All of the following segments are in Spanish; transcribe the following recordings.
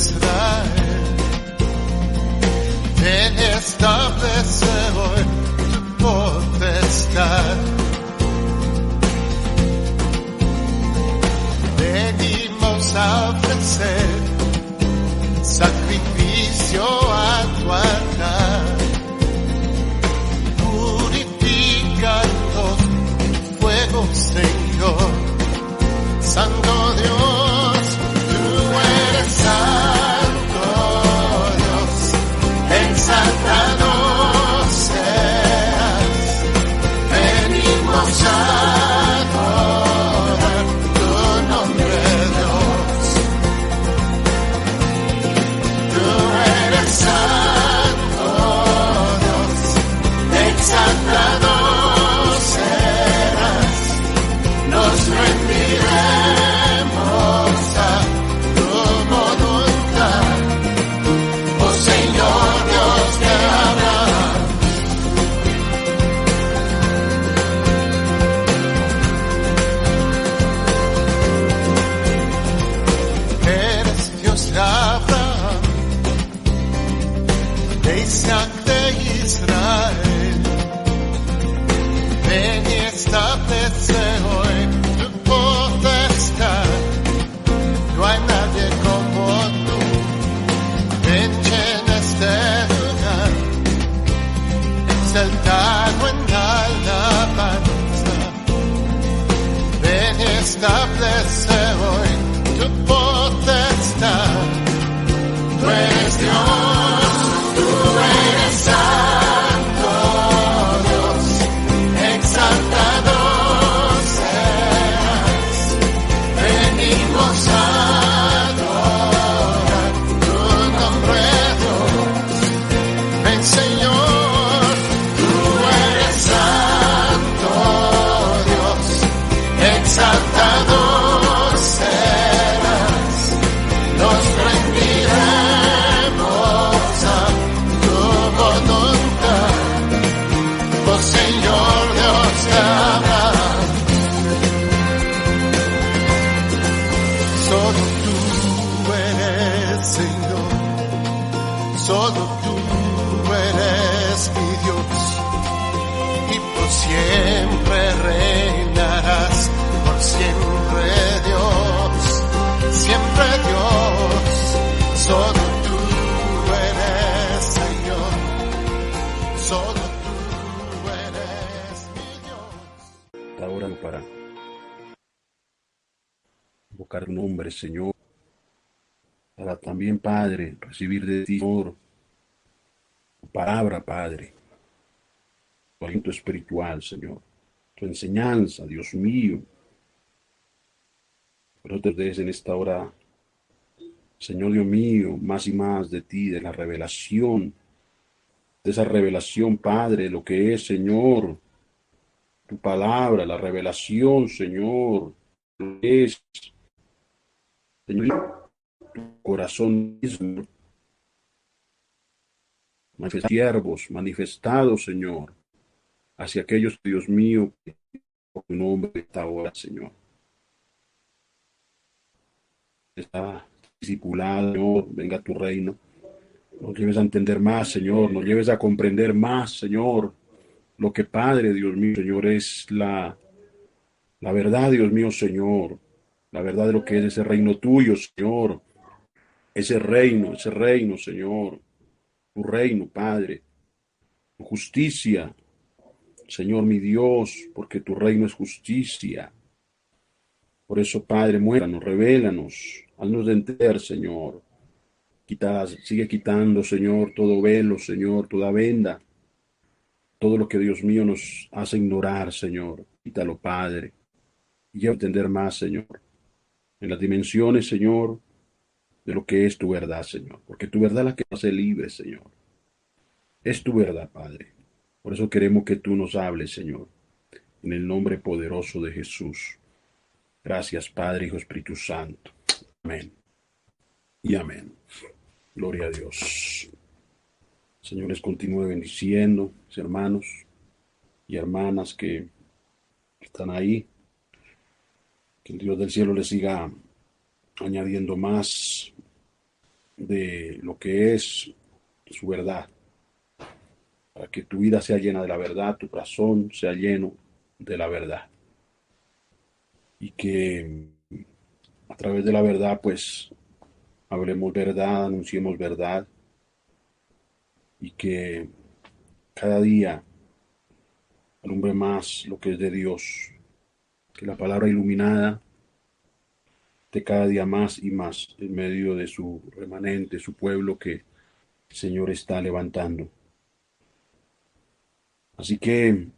Israel, ven y establece hoy tu potestad. Venimos a ofrecer sacrificio a tu altar, purificanos en fuego, Señor. Santo Dios, tú eres santo Dios, exaltado seas. Venimos a adorar tu nombre, Dios. Tú eres santo Dios, exaltado serás. Nos rendiremos a tu voluntad, oh Señor Dios de Abraham. Eres Dios de Abraham, de Isaac, de Israel. Ven y establece hoy tu potestad. No hay nadie como tú. Ven, llena este lugar, exaltado en alabanza. Ven y establece hoy tu potestad. Tú eres Dios, tú eres santo Dios, exaltado seas. Venimos a adorar tu nombre, Dios. Ven, Señor, tú eres santo Dios, exaltado serás. Nos rendiremos a tu voluntad, oh Señor Dios de Abraham. Solo tú eres Señor, solo tú eres mi Dios, y por siempre reinarás, por siempre Dios, siempre Dios. Solo tú eres Señor, solo tú eres mi Dios. Ahora para invocar tu nombre, Señor, para también, Padre, recibir de ti, Señor, tu palabra, Padre, tu aliento espiritual, Señor, tu enseñanza, Dios mío. Pero te des en esta hora, Señor Dios mío, más y más de ti, de la revelación, de esa revelación, Padre, lo que es, Señor, tu palabra, la revelación, Señor, lo que es, Señor, tu corazón mismo, siervos manifestados, Señor, hacia aquellos, Dios mío, que por tu nombre esta hora, Señor. Está discipulado, Señor, venga a tu reino. Nos lleves a entender más, Señor, nos lleves a comprender más, Señor, lo que, Padre, Dios mío, Señor, es la verdad, Dios mío, Señor, la verdad de lo que es ese reino tuyo, Señor, ese reino, Señor, tu reino, Padre, tu justicia, Señor mi Dios, porque tu reino es justicia. Por eso, Padre, muéstranos, revélanos, haznos de entender, Señor. Sigue quitando, Señor, todo velo, Señor, toda venda, todo lo que, Dios mío, nos hace ignorar, Señor. Quítalo, Padre, y lleva a entender más, Señor, en las dimensiones, Señor, de lo que es tu verdad, Señor. Porque tu verdad es la que nos hace libres, Señor. Es tu verdad, Padre. Por eso queremos que tú nos hables, Señor, en el nombre poderoso de Jesús. Gracias, Padre, Hijo, Espíritu Santo. Amén. Y amén. Gloria a Dios. Señor les continúe bendiciendo, mis hermanos y hermanas que están ahí. Que el Dios del cielo les siga añadiendo más de lo que es su verdad, para que tu vida sea llena de la verdad, tu corazón sea lleno de la verdad. Y que a través de la verdad, pues, hablemos verdad, anunciemos verdad, y que cada día alumbre más lo que es de Dios, que la palabra iluminada de cada día más y más en medio de su remanente, su pueblo que el Señor está levantando. Así que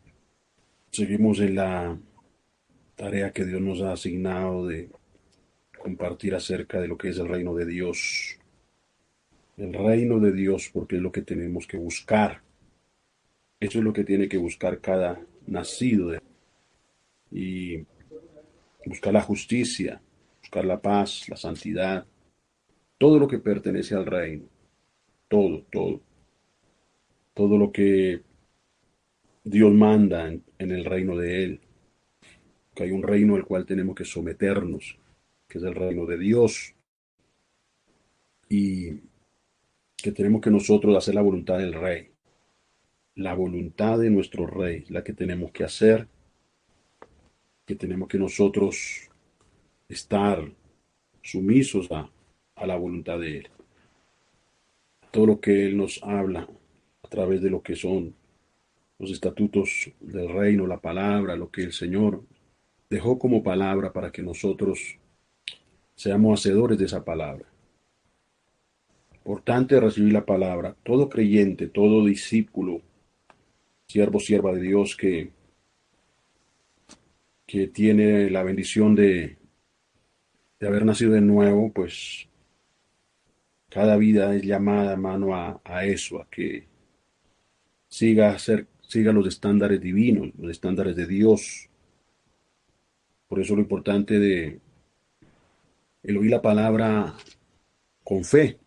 seguimos en la tarea que Dios nos ha asignado de compartir acerca de lo que es el reino de Dios. El reino de Dios, porque es lo que tenemos que buscar. Eso es lo que tiene que buscar cada nacido y buscar la justicia, buscar la paz, la santidad, todo lo que pertenece al reino, todo lo que Dios manda en el reino de Él, que hay un reino al cual tenemos que someternos, que es el reino de Dios, y que tenemos que nosotros hacer la voluntad del Rey, la voluntad de nuestro Rey, la que tenemos que hacer, que tenemos que nosotros estar sumisos a la voluntad de Él. Todo lo que Él nos habla a través de lo que son los estatutos del reino, la palabra, lo que el Señor dejó como palabra para que nosotros seamos hacedores de esa palabra. Importante recibir la palabra. Todo creyente, todo discípulo, siervo, sierva de Dios que tiene la bendición de haber nacido de nuevo, pues cada vida es llamada, mano, a eso, a que siga los estándares divinos, los estándares de Dios. Por eso lo importante de el oír la palabra con fe,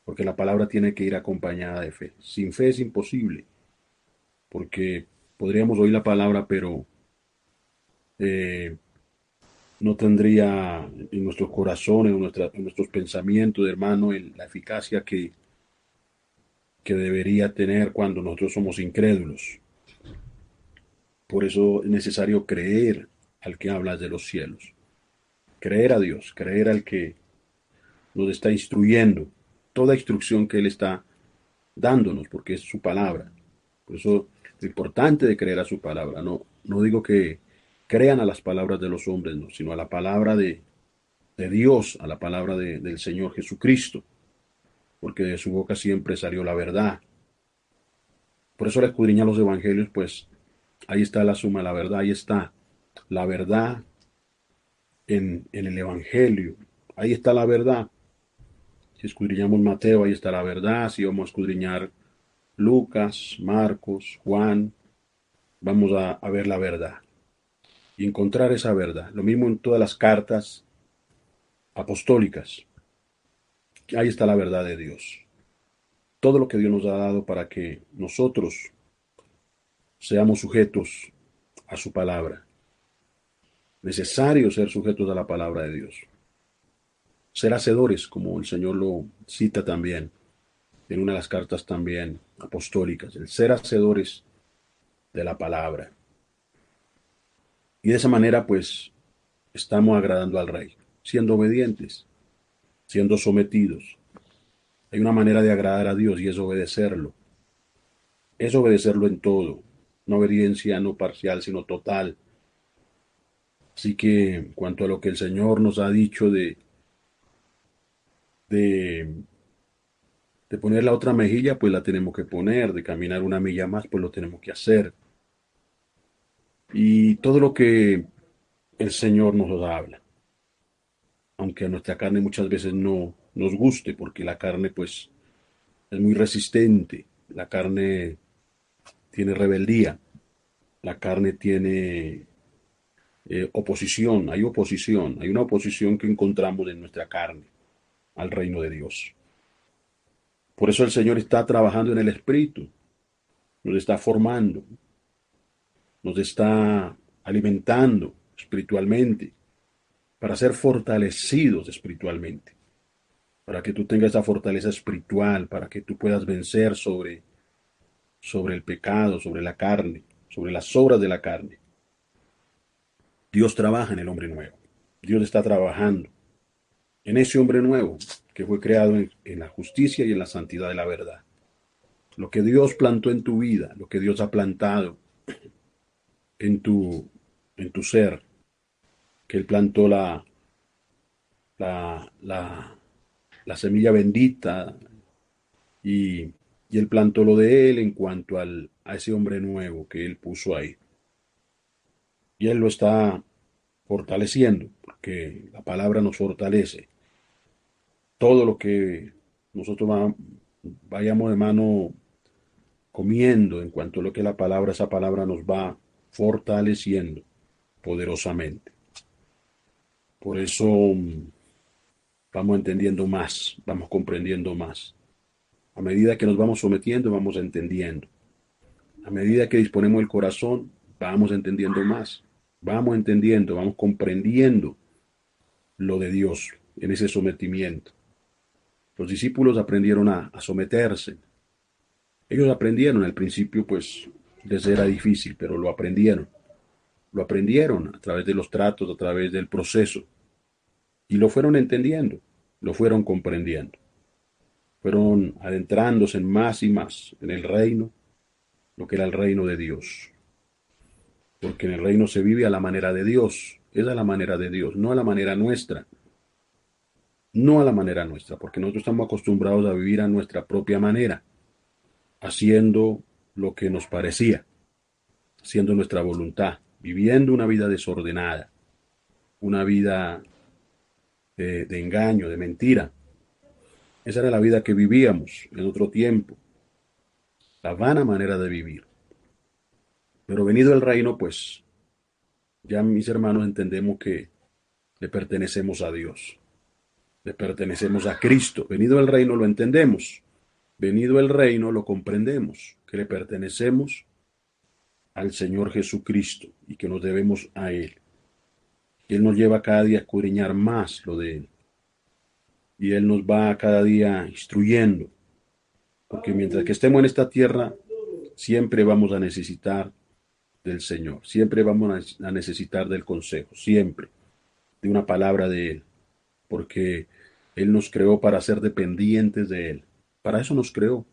porque la palabra tiene que ir acompañada de fe. Sin fe es imposible, porque podríamos oír la palabra, pero eh, no tendría en nuestros corazones, en nuestros pensamientos, hermano, la eficacia que debería tener cuando nosotros somos incrédulos. Por eso es necesario creer al que habla de los cielos, creer a Dios, creer al que nos está instruyendo, toda instrucción que Él está dándonos, porque es su palabra. Por eso lo importante de creer a su palabra. No digo que crean a las palabras de los hombres, no, sino a la palabra de Dios, a la palabra del Señor Jesucristo, porque de su boca siempre salió la verdad. Por eso al escudriñar los evangelios, pues ahí está la suma de la verdad, ahí está la verdad en el evangelio, ahí está la verdad. Si escudriñamos Mateo, ahí está la verdad. Si vamos a escudriñar Lucas, Marcos, Juan, vamos a ver la verdad y encontrar esa verdad. Lo mismo en todas las cartas apostólicas. Ahí está la verdad de Dios. Todo lo que Dios nos ha dado para que nosotros seamos sujetos a su palabra. Necesario ser sujetos a la palabra de Dios. Ser hacedores, como el Señor lo cita también en una de las cartas también apostólicas. El ser hacedores de la palabra. Y de esa manera, pues, estamos agradando al Rey, siendo obedientes, siendo sometidos. Hay una manera de agradar a Dios y es obedecerlo. Es obedecerlo en todo. Una obediencia no parcial, sino total. Así que, en cuanto a lo que el Señor nos ha dicho de, de poner la otra mejilla, pues la tenemos que poner. De caminar una milla más, pues lo tenemos que hacer. Y todo lo que el Señor nos habla, aunque a nuestra carne muchas veces no nos guste, porque la carne pues es muy resistente, la carne tiene rebeldía, la carne tiene oposición, hay una oposición que encontramos en nuestra carne al reino de Dios. Por eso el Señor está trabajando en el Espíritu, nos está formando, nos está alimentando espiritualmente, para ser fortalecidos espiritualmente. para que tú tengas esa fortaleza espiritual, para que tú puedas vencer sobre el pecado, sobre la carne, sobre las obras de la carne. Dios trabaja en el hombre nuevo. Dios está trabajando en ese hombre nuevo que fue creado en la justicia y en la santidad de la verdad. Lo que Dios plantó en tu vida, lo que Dios ha plantado en tu ser, que Él plantó la, la, la semilla bendita y, y Él plantó lo de Él en cuanto a ese hombre nuevo que Él puso ahí. Y Él lo está fortaleciendo, porque la palabra nos fortalece. Todo lo que nosotros vayamos de mano comiendo en cuanto a lo que es la palabra, esa palabra nos va fortaleciendo poderosamente. Por eso vamos entendiendo más, vamos comprendiendo más. A medida que nos vamos sometiendo, vamos entendiendo. A medida que disponemos el corazón, vamos entendiendo más. Vamos entendiendo, vamos comprendiendo lo de Dios en ese sometimiento. Los discípulos aprendieron a someterse. Ellos aprendieron al principio, pues les era difícil, pero lo aprendieron. Lo aprendieron a través de los tratos, a través del proceso. Y lo fueron entendiendo, lo fueron comprendiendo. Fueron adentrándose en más y más en el reino, lo que era el reino de Dios. Porque en el reino se vive a la manera de Dios. Es a la manera de Dios, no a la manera nuestra. No a la manera nuestra, porque nosotros estamos acostumbrados a vivir a nuestra propia manera, haciendo lo que nos parecía, haciendo nuestra voluntad, viviendo una vida desordenada, una vida de engaño, de mentira. Esa era la vida que vivíamos en otro tiempo, la vana manera de vivir. Pero venido el reino, pues ya mis hermanos entendemos que le pertenecemos a Dios, le pertenecemos a Cristo. Venido el reino lo entendemos, venido el reino lo comprendemos, que le pertenecemos al Señor Jesucristo y que nos debemos a Él. Y Él nos lleva cada día a escudriñar más lo de Él. Y Él nos va cada día instruyendo, porque mientras que estemos en esta tierra, siempre vamos a necesitar del Señor, siempre vamos a necesitar del consejo, siempre de una palabra de Él, porque Él nos creó para ser dependientes de Él. Para eso nos creó,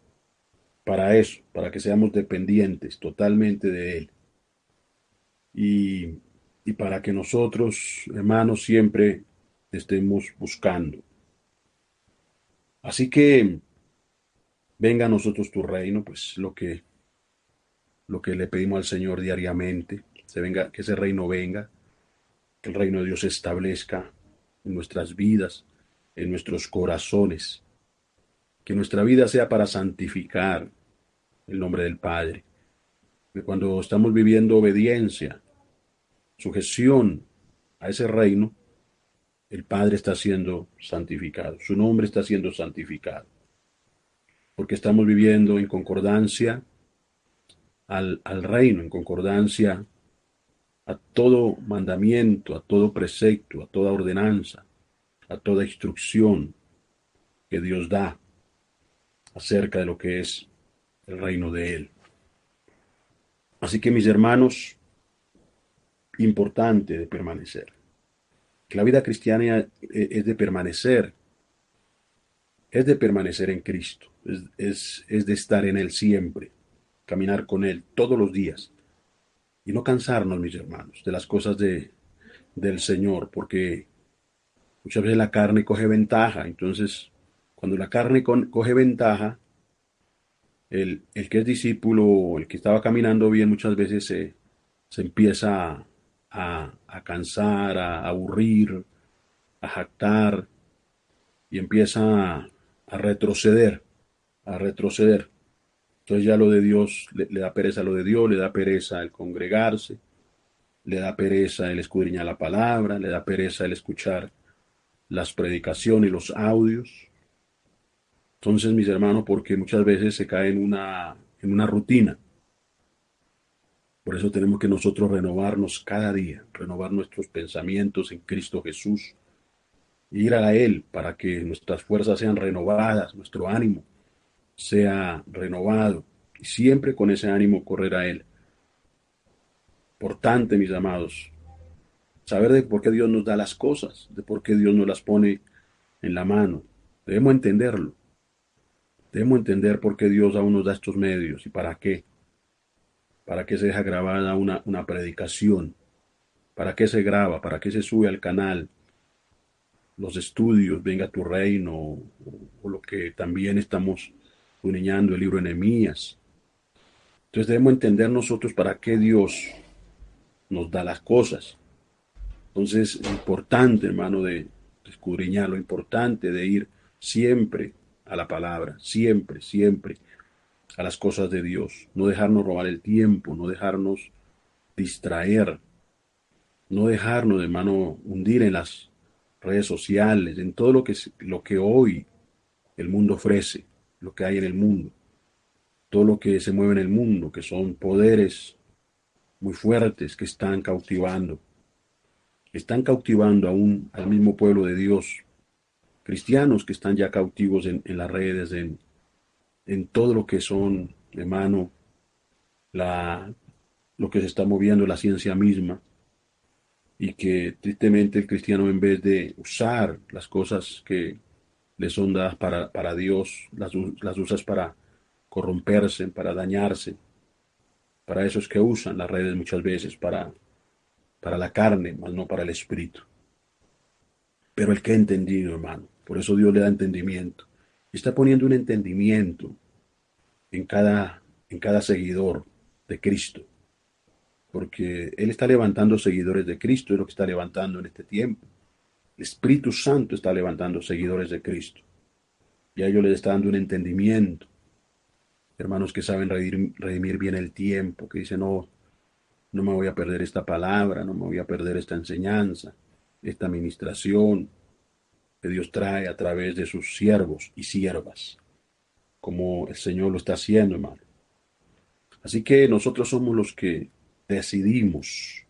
para eso, para que seamos dependientes totalmente de Él. Y, y para que nosotros, hermanos, siempre estemos buscando. Así que venga a nosotros tu reino, pues lo que le pedimos al Señor diariamente, que ese reino venga, que el reino de Dios se establezca en nuestras vidas, en nuestros corazones, que nuestra vida sea para santificar el nombre del Padre. Que cuando estamos viviendo obediencia, sujeción a ese reino, el Padre está siendo santificado, su nombre está siendo santificado, porque estamos viviendo en concordancia al reino, en concordancia a todo mandamiento, a todo precepto, a toda ordenanza, a toda instrucción que Dios da acerca de lo que es el reino de Él. Así que mis hermanos, importante de permanecer. Que la vida cristiana es de permanecer en Cristo, es de estar en Él siempre, caminar con Él todos los días y no cansarnos, mis hermanos, de las cosas del Señor, porque muchas veces la carne coge ventaja. Entonces, cuando la carne coge ventaja, el que es discípulo, el que estaba caminando bien, muchas veces se empieza a cansar, a aburrir, a jactar y empieza a retroceder, a retroceder. Entonces ya lo de Dios le da pereza lo de Dios, le da pereza el congregarse, le da pereza el escudriñar la palabra, le da pereza el escuchar las predicaciones y los audios. Entonces, mis hermanos, porque muchas veces se cae en una rutina. Por eso tenemos que nosotros renovarnos cada día, renovar nuestros pensamientos en Cristo Jesús, ir a Él para que nuestras fuerzas sean renovadas, nuestro ánimo sea renovado y siempre con ese ánimo correr a Él. Importante, mis amados, saber de por qué Dios nos da las cosas, de por qué Dios nos las pone en la mano. Debemos entenderlo. Debemos entender por qué Dios aún nos da estos medios y para qué. Para qué se deja grabada una predicación. Para qué se graba, para qué se sube al canal los estudios, venga tu reino, o lo que también estamos uniñando el libro de Nehemías. Entonces debemos entender nosotros para qué Dios nos da las cosas. Entonces es importante, hermano, de escudriñar, lo importante de ir siempre a la palabra, siempre, siempre a las cosas de Dios. No dejarnos robar el tiempo, no dejarnos distraer, no dejarnos, hermano, hundir en las redes sociales, en todo lo que hoy el mundo ofrece, lo que hay en el mundo, todo lo que se mueve en el mundo, que son poderes muy fuertes que están cautivando aún al mismo pueblo de Dios, cristianos que están ya cautivos en las redes, en todo lo que son, hermano, la, lo que se está moviendo, la ciencia misma, y que tristemente el cristiano en vez de usar las cosas que le son dadas para Dios, las usas para corromperse, para dañarse. Para eso es que usan las redes muchas veces, para la carne, más no para el espíritu. Pero el que ha entendido, hermano, por eso Dios le da entendimiento. Está poniendo un entendimiento en cada seguidor de Cristo, porque Él está levantando seguidores de Cristo, es lo que está levantando en este tiempo. El Espíritu Santo está levantando seguidores de Cristo, y a ellos les está dando un entendimiento. Hermanos que saben redimir bien el tiempo, que dicen, no, no me voy a perder esta palabra, no me voy a perder esta enseñanza, esta administración que Dios trae a través de sus siervos y siervas, como el Señor lo está haciendo, hermano. Así que nosotros somos los que decidimos,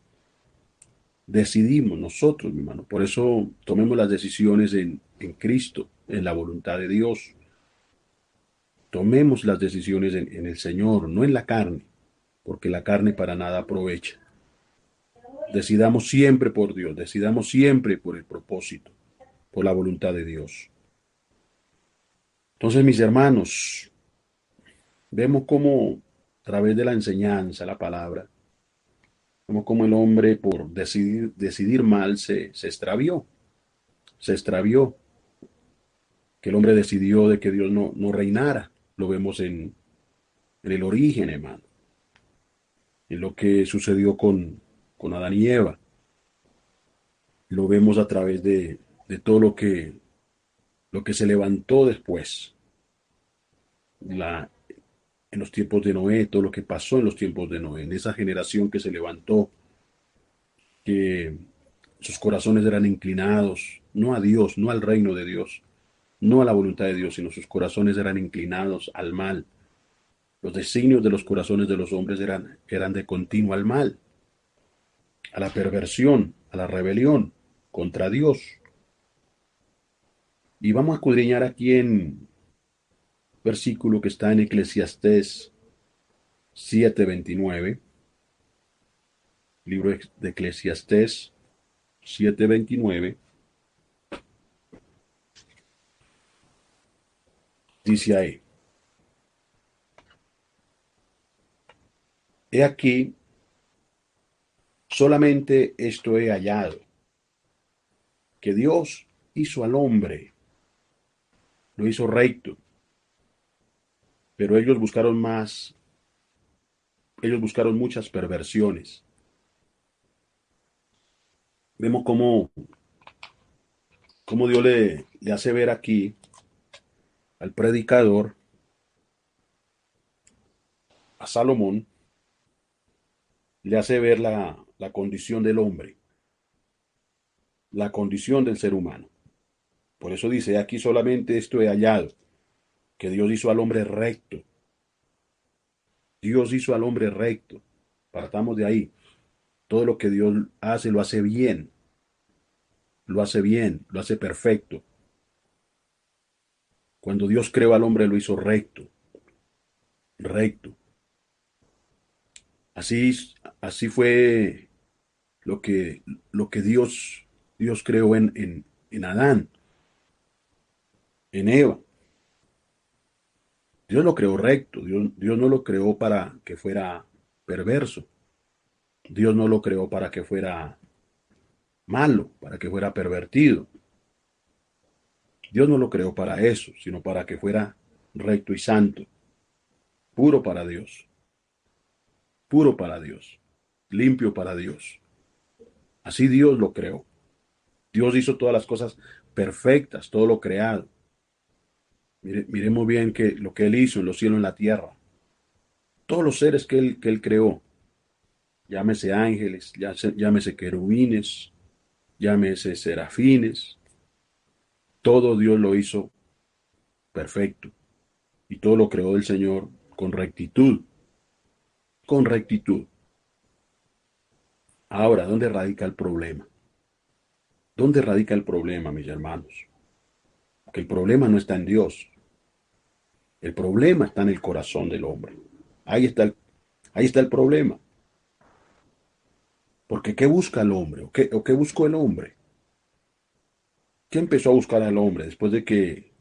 decidimos nosotros, mi hermano. Por eso tomemos las decisiones en Cristo, en la voluntad de Dios. Tomemos las decisiones en el Señor, no en la carne, porque la carne para nada aprovecha. Decidamos siempre por Dios, decidamos siempre por el propósito, por la voluntad de Dios. Entonces, mis hermanos, vemos cómo a través de la enseñanza, la palabra, vemos cómo el hombre por decidir mal se extravió, se extravió, que el hombre decidió de que Dios no reinara. Lo vemos en el origen, hermano, en lo que sucedió con Adán y Eva. Lo vemos a través de todo lo que se levantó después, la, en los tiempos de Noé, todo lo que pasó en los tiempos de Noé, en esa generación que se levantó, que sus corazones eran inclinados, no a Dios, no al reino de Dios, no a la voluntad de Dios, sino sus corazones eran inclinados al mal. Los designios de los corazones de los hombres eran de continuo al mal, a la perversión, a la rebelión contra Dios. Y vamos a escudriñar aquí en versículo que está en Eclesiastés 7:29, libro de Eclesiastés 7:29, dice ahí, he aquí, solamente esto he hallado, que Dios hizo al hombre, lo hizo recto, pero ellos buscaron muchas perversiones. Vemos cómo Dios le hace ver aquí al predicador, a Salomón, le hace ver la condición del hombre, la condición del ser humano. Por eso dice, aquí solamente esto he hallado, que Dios hizo al hombre recto. Dios hizo al hombre recto. Partamos de ahí. Todo lo que Dios hace, lo hace bien. lo hace bien, lo hace perfecto. Cuando Dios creó al hombre lo hizo recto, recto. Así, así fue lo que Dios creó en Adán, en Eva. Dios lo creó recto, Dios no lo creó para que fuera perverso. Dios no lo creó para que fuera malo, para que fuera pervertido. Dios no lo creó para eso, sino para que fuera recto y santo, puro para Dios, puro para Dios, limpio para Dios. Así Dios lo creó. Dios hizo todas las cosas perfectas, todo lo creado. Miremos bien que lo que Él hizo en los cielos y en la tierra. Todos los seres que él creó, llámese ángeles, llámese querubines, llámese serafines, todo Dios lo hizo perfecto. Y todo lo creó el Señor con rectitud, con rectitud. Ahora, ¿dónde radica el problema? ¿Dónde radica el problema, mis hermanos? Que el problema no está en Dios. El problema está en el corazón del hombre. Ahí está el problema. Porque ¿qué busca el hombre? O qué buscó el hombre? ¿Qué empezó a buscar al hombre después de que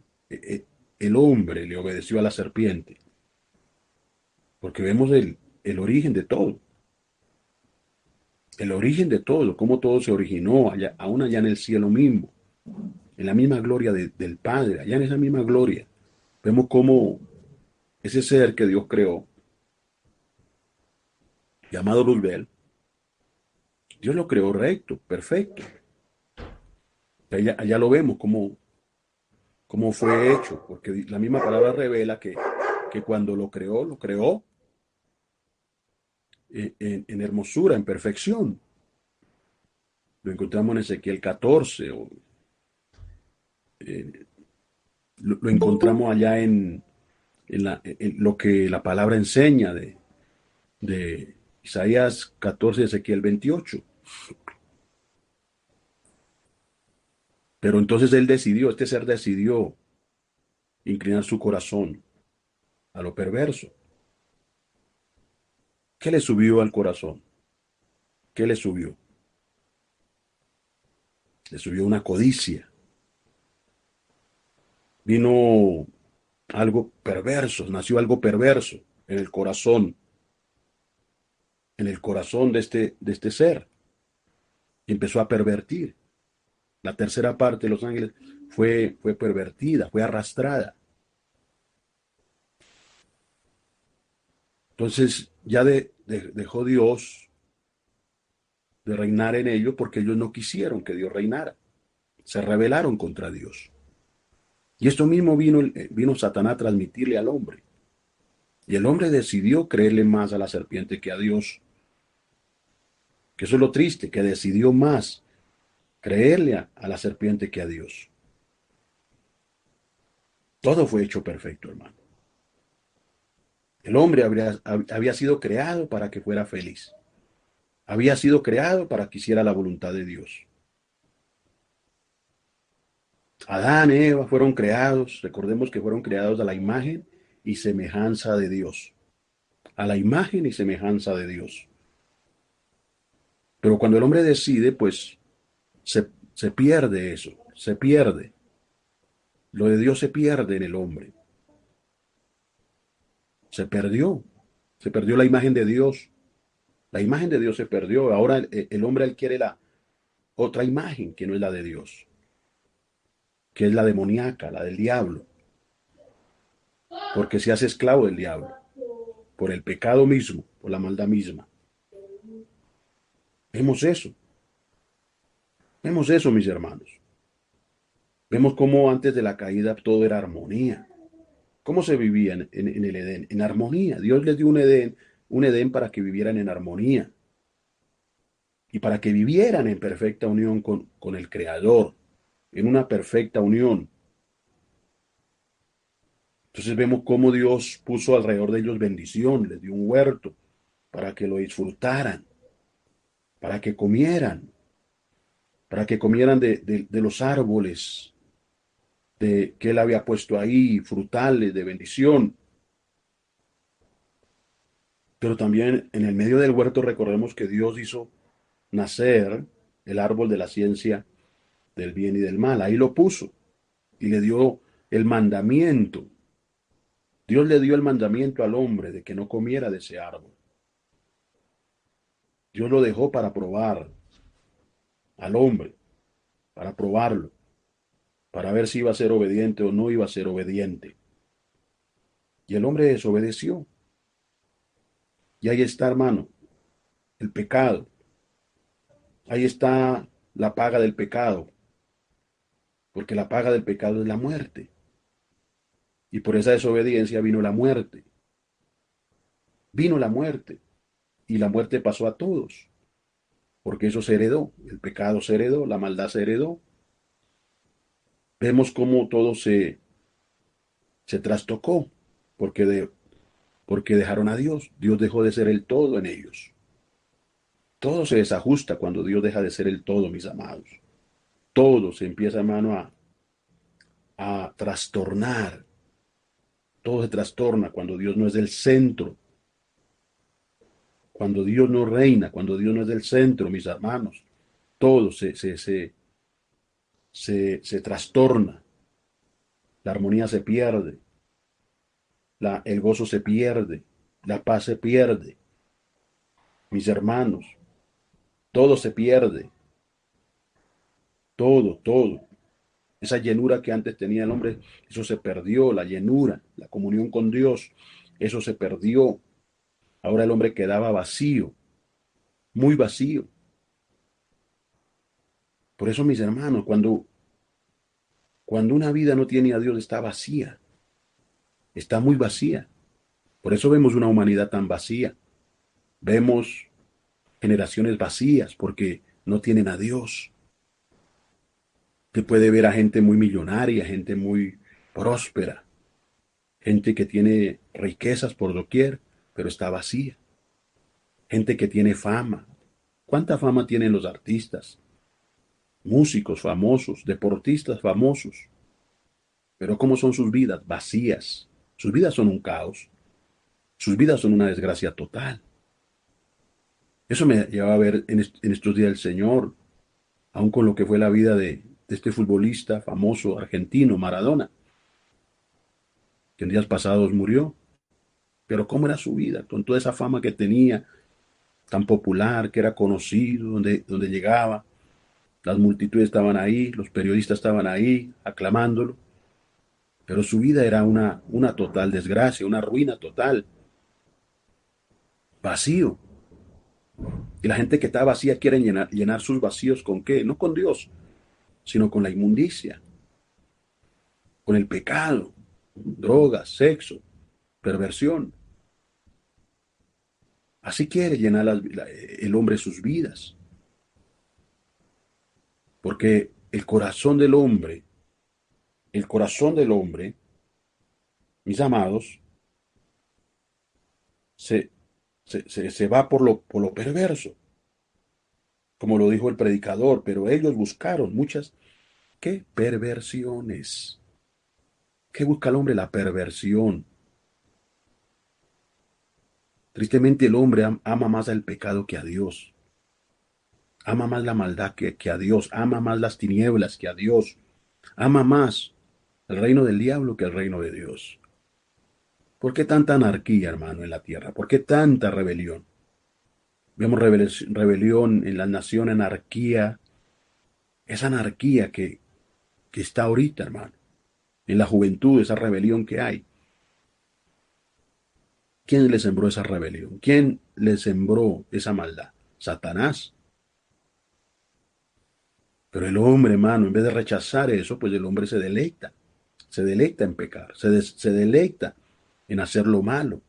el hombre le obedeció a la serpiente? Porque vemos el origen de todo. El origen de todo, cómo todo se originó, allá, aún allá en el cielo mismo, en la misma gloria del Padre, allá en esa misma gloria. Vemos cómo ese ser que Dios creó, llamado Luzbel, Dios lo creó recto, perfecto. Allá lo vemos cómo fue hecho, porque la misma palabra revela que cuando lo creó en hermosura, en perfección. Lo encontramos en Ezequiel 14, eh, lo encontramos allá en lo que la palabra enseña de Isaías 14 y Ezequiel 28. Pero entonces este ser decidió inclinar su corazón a lo perverso. ¿Qué le subió al corazón? ¿Qué le subió? Le subió una codicia. Vino algo perverso, nació algo perverso en el corazón de este ser. Y empezó a pervertir. La tercera parte de los ángeles fue pervertida, fue arrastrada. Entonces ya dejó Dios de reinar en ellos porque ellos no quisieron que Dios reinara. Se rebelaron contra Dios. Y esto mismo vino Satanás a transmitirle al hombre. Y el hombre decidió creerle más a la serpiente que a Dios. Que eso es lo triste, que decidió más creerle a la serpiente que a Dios. Todo fue hecho perfecto, hermano. El hombre había sido creado para que fuera feliz. Había sido creado para que hiciera la voluntad de Dios. Adán y Eva fueron creados, recordemos que fueron creados a la imagen y semejanza de Dios. A la imagen y semejanza de Dios. Pero cuando el hombre decide, pues se pierde eso, se pierde. Lo de Dios se pierde en el hombre. Se perdió. Se perdió la imagen de Dios. La imagen de Dios se perdió. Ahora el hombre adquiere la otra imagen que no es la de Dios, que es la demoníaca, la del diablo, porque se hace esclavo del diablo, por el pecado mismo, por la maldad misma. Vemos eso, mis hermanos. Vemos cómo antes de la caída todo era armonía. ¿Cómo se vivía en el Edén? En armonía. Dios les dio un Edén para que vivieran en armonía y para que vivieran en perfecta unión con el Creador, en una perfecta unión. Entonces vemos cómo Dios puso alrededor de ellos bendición, les dio un huerto para que lo disfrutaran, para que comieran. para que comieran de los árboles que él había puesto ahí, frutales, de bendición. Pero también en el medio del huerto recordemos que Dios hizo nacer el árbol de la ciencia del bien y del mal. Ahí lo puso y le dio el mandamiento. Dios le dio el mandamiento al hombre de que no comiera de ese árbol. Dios lo dejó para probar al hombre, para probarlo, para ver si iba a ser obediente o no iba a ser obediente. Y el hombre desobedeció. Y ahí está, hermano, el pecado. Ahí está la paga del pecado, porque la paga del pecado es la muerte. Y por esa desobediencia vino la muerte. Vino la muerte. Y la muerte pasó a todos, porque eso se heredó. El pecado se heredó, la maldad se heredó. Vemos cómo todo se trastocó, porque dejaron a Dios. Dios dejó de ser el todo en ellos. Todo se desajusta cuando Dios deja de ser el todo, mis amados. Todo se empieza, hermano, a trastornar. Todo se trastorna cuando Dios no es del centro. Cuando Dios no reina, cuando Dios no es del centro, mis hermanos. Todo se trastorna. La armonía se pierde. El gozo se pierde. La paz se pierde. Mis hermanos, todo se pierde. Todo, todo. Esa llenura que antes tenía el hombre, eso se perdió, la llenura, la comunión con Dios, eso se perdió. Ahora el hombre quedaba vacío, muy vacío. Por eso, mis hermanos, cuando una vida no tiene a Dios, está vacía, está muy vacía. Por eso vemos una humanidad tan vacía. Vemos generaciones vacías porque no tienen a Dios. Se puede ver a gente muy millonaria, gente muy próspera, gente que tiene riquezas por doquier, pero está vacía. Gente que tiene fama. ¿Cuánta fama tienen los artistas? Músicos famosos, deportistas famosos. Pero ¿cómo son sus vidas? Vacías. Sus vidas son un caos. Sus vidas son una desgracia total. Eso me lleva a ver en estos días el Señor, aun con lo que fue la vida de este futbolista famoso argentino, Maradona, que en días pasados murió. Pero ¿cómo era su vida? Con toda esa fama que tenía, tan popular, que era conocido, donde llegaba, las multitudes estaban ahí, los periodistas estaban ahí, aclamándolo. Pero su vida era una total desgracia, una ruina total, vacío. Y la gente que está vacía quiere llenar sus vacíos con qué? No con Dios, sino con la inmundicia, con el pecado, drogas, sexo, perversión. Así quiere llenar el hombre sus vidas. Porque el corazón del hombre, mis amados, se, se va por lo perverso, como lo dijo el predicador, pero ellos buscaron muchas, ¿qué? Perversiones. ¿Qué busca el hombre? La perversión. Tristemente el hombre ama más al pecado que a Dios. Ama más la maldad que a Dios. Ama más las tinieblas que a Dios. Ama más el reino del diablo que el reino de Dios. ¿Por qué tanta anarquía, hermano, en la tierra? ¿Por qué tanta rebelión? Vemos rebelión en la nación, anarquía. Esa anarquía que está ahorita, hermano. En la juventud, esa rebelión que hay. ¿Quién le sembró esa rebelión? ¿Quién le sembró esa maldad? Satanás. Pero el hombre, hermano, en vez de rechazar eso, pues el hombre se deleita en pecar, se deleita en hacer lo malo.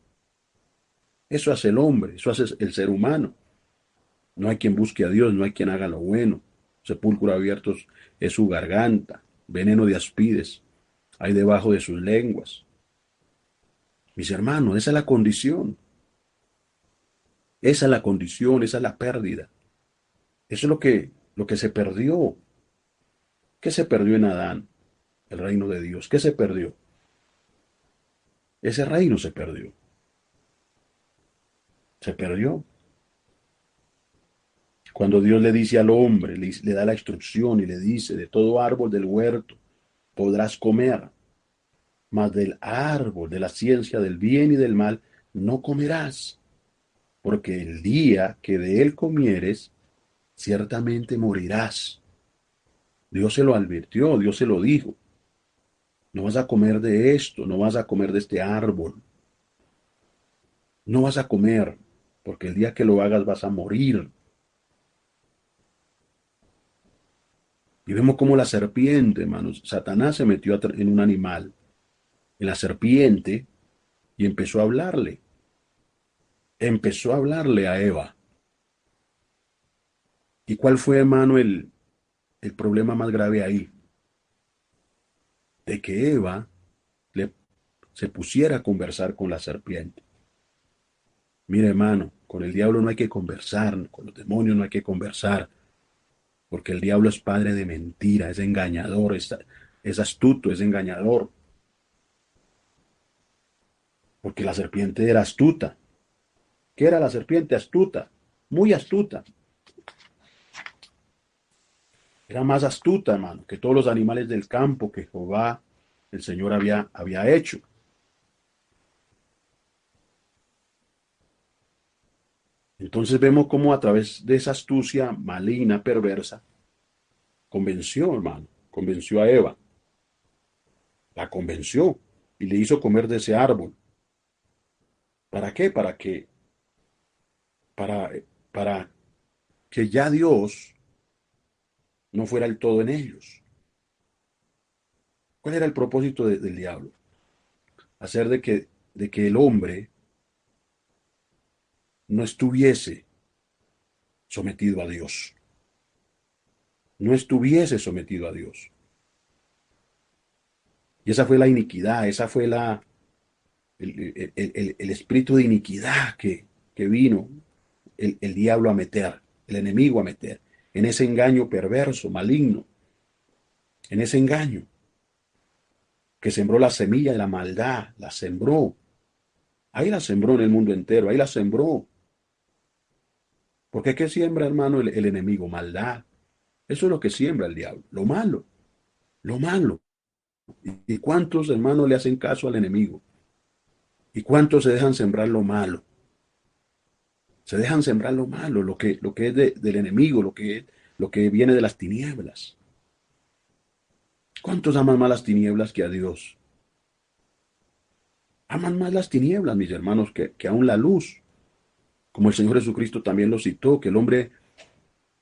Eso hace el hombre, eso hace el ser humano. No hay quien busque a Dios, no hay quien haga lo bueno. Sepulcro abiertos es su garganta, veneno de aspides hay debajo de sus lenguas. Mis hermanos, esa es la condición, esa es la condición, esa es la pérdida. Eso es lo que lo que se perdió. ¿Qué se perdió en Adán? El reino de Dios. ¿Qué se perdió? Ese reino se perdió. Se perdió. Cuando Dios le dice al hombre, le da la instrucción y le dice, de todo árbol del huerto podrás comer, mas del árbol de la ciencia del bien y del mal no comerás, porque el día que de él comieres, ciertamente morirás. Dios se lo advirtió, Dios se lo dijo. No vas a comer de esto, no vas a comer de este árbol, no vas a comer, porque el día que lo hagas vas a morir. Y vemos cómo la serpiente, hermanos, Satanás se metió en un animal, en la serpiente, y empezó a hablarle a Eva. ¿Y cuál fue, hermano, el problema más grave ahí? De que Eva le, se pusiera a conversar con la serpiente. Mire, hermano, con el diablo no hay que conversar, con los demonios no hay que conversar, porque el diablo es padre de mentira, es engañador, es astuto, es engañador, porque la serpiente era astuta. ¿Qué era la serpiente? Astuta, muy astuta. Era más astuta, hermano, que todos los animales del campo que Jehová, el Señor, había hecho. Entonces vemos cómo a través de esa astucia maligna, perversa, convenció, hermano, convenció a Eva, la convenció y le hizo comer de ese árbol. ¿Para qué? Para, para que ya Dios no fuera el todo en ellos. ¿Cuál era el propósito del diablo? Hacer de que el hombre no estuviese sometido a Dios, no estuviese sometido a Dios. Y esa fue la iniquidad, esa fue el espíritu de iniquidad que vino el diablo a meter, el enemigo a meter, en ese engaño perverso, maligno, en ese engaño que sembró la semilla de la maldad, la sembró. Ahí la sembró en el mundo entero, ahí la sembró. Porque ¿qué siembra, hermano, el enemigo? Maldad. Eso es lo que siembra el diablo, lo malo, lo malo. ¿Y cuántos, hermanos, le hacen caso al enemigo? ¿Y cuántos se dejan sembrar lo malo? Se dejan sembrar lo malo, lo que es del enemigo, lo que viene de las tinieblas. ¿Cuántos aman más las tinieblas que a Dios? Aman más las tinieblas, mis hermanos, que aún la luz. Como el Señor Jesucristo también lo citó, que el hombre,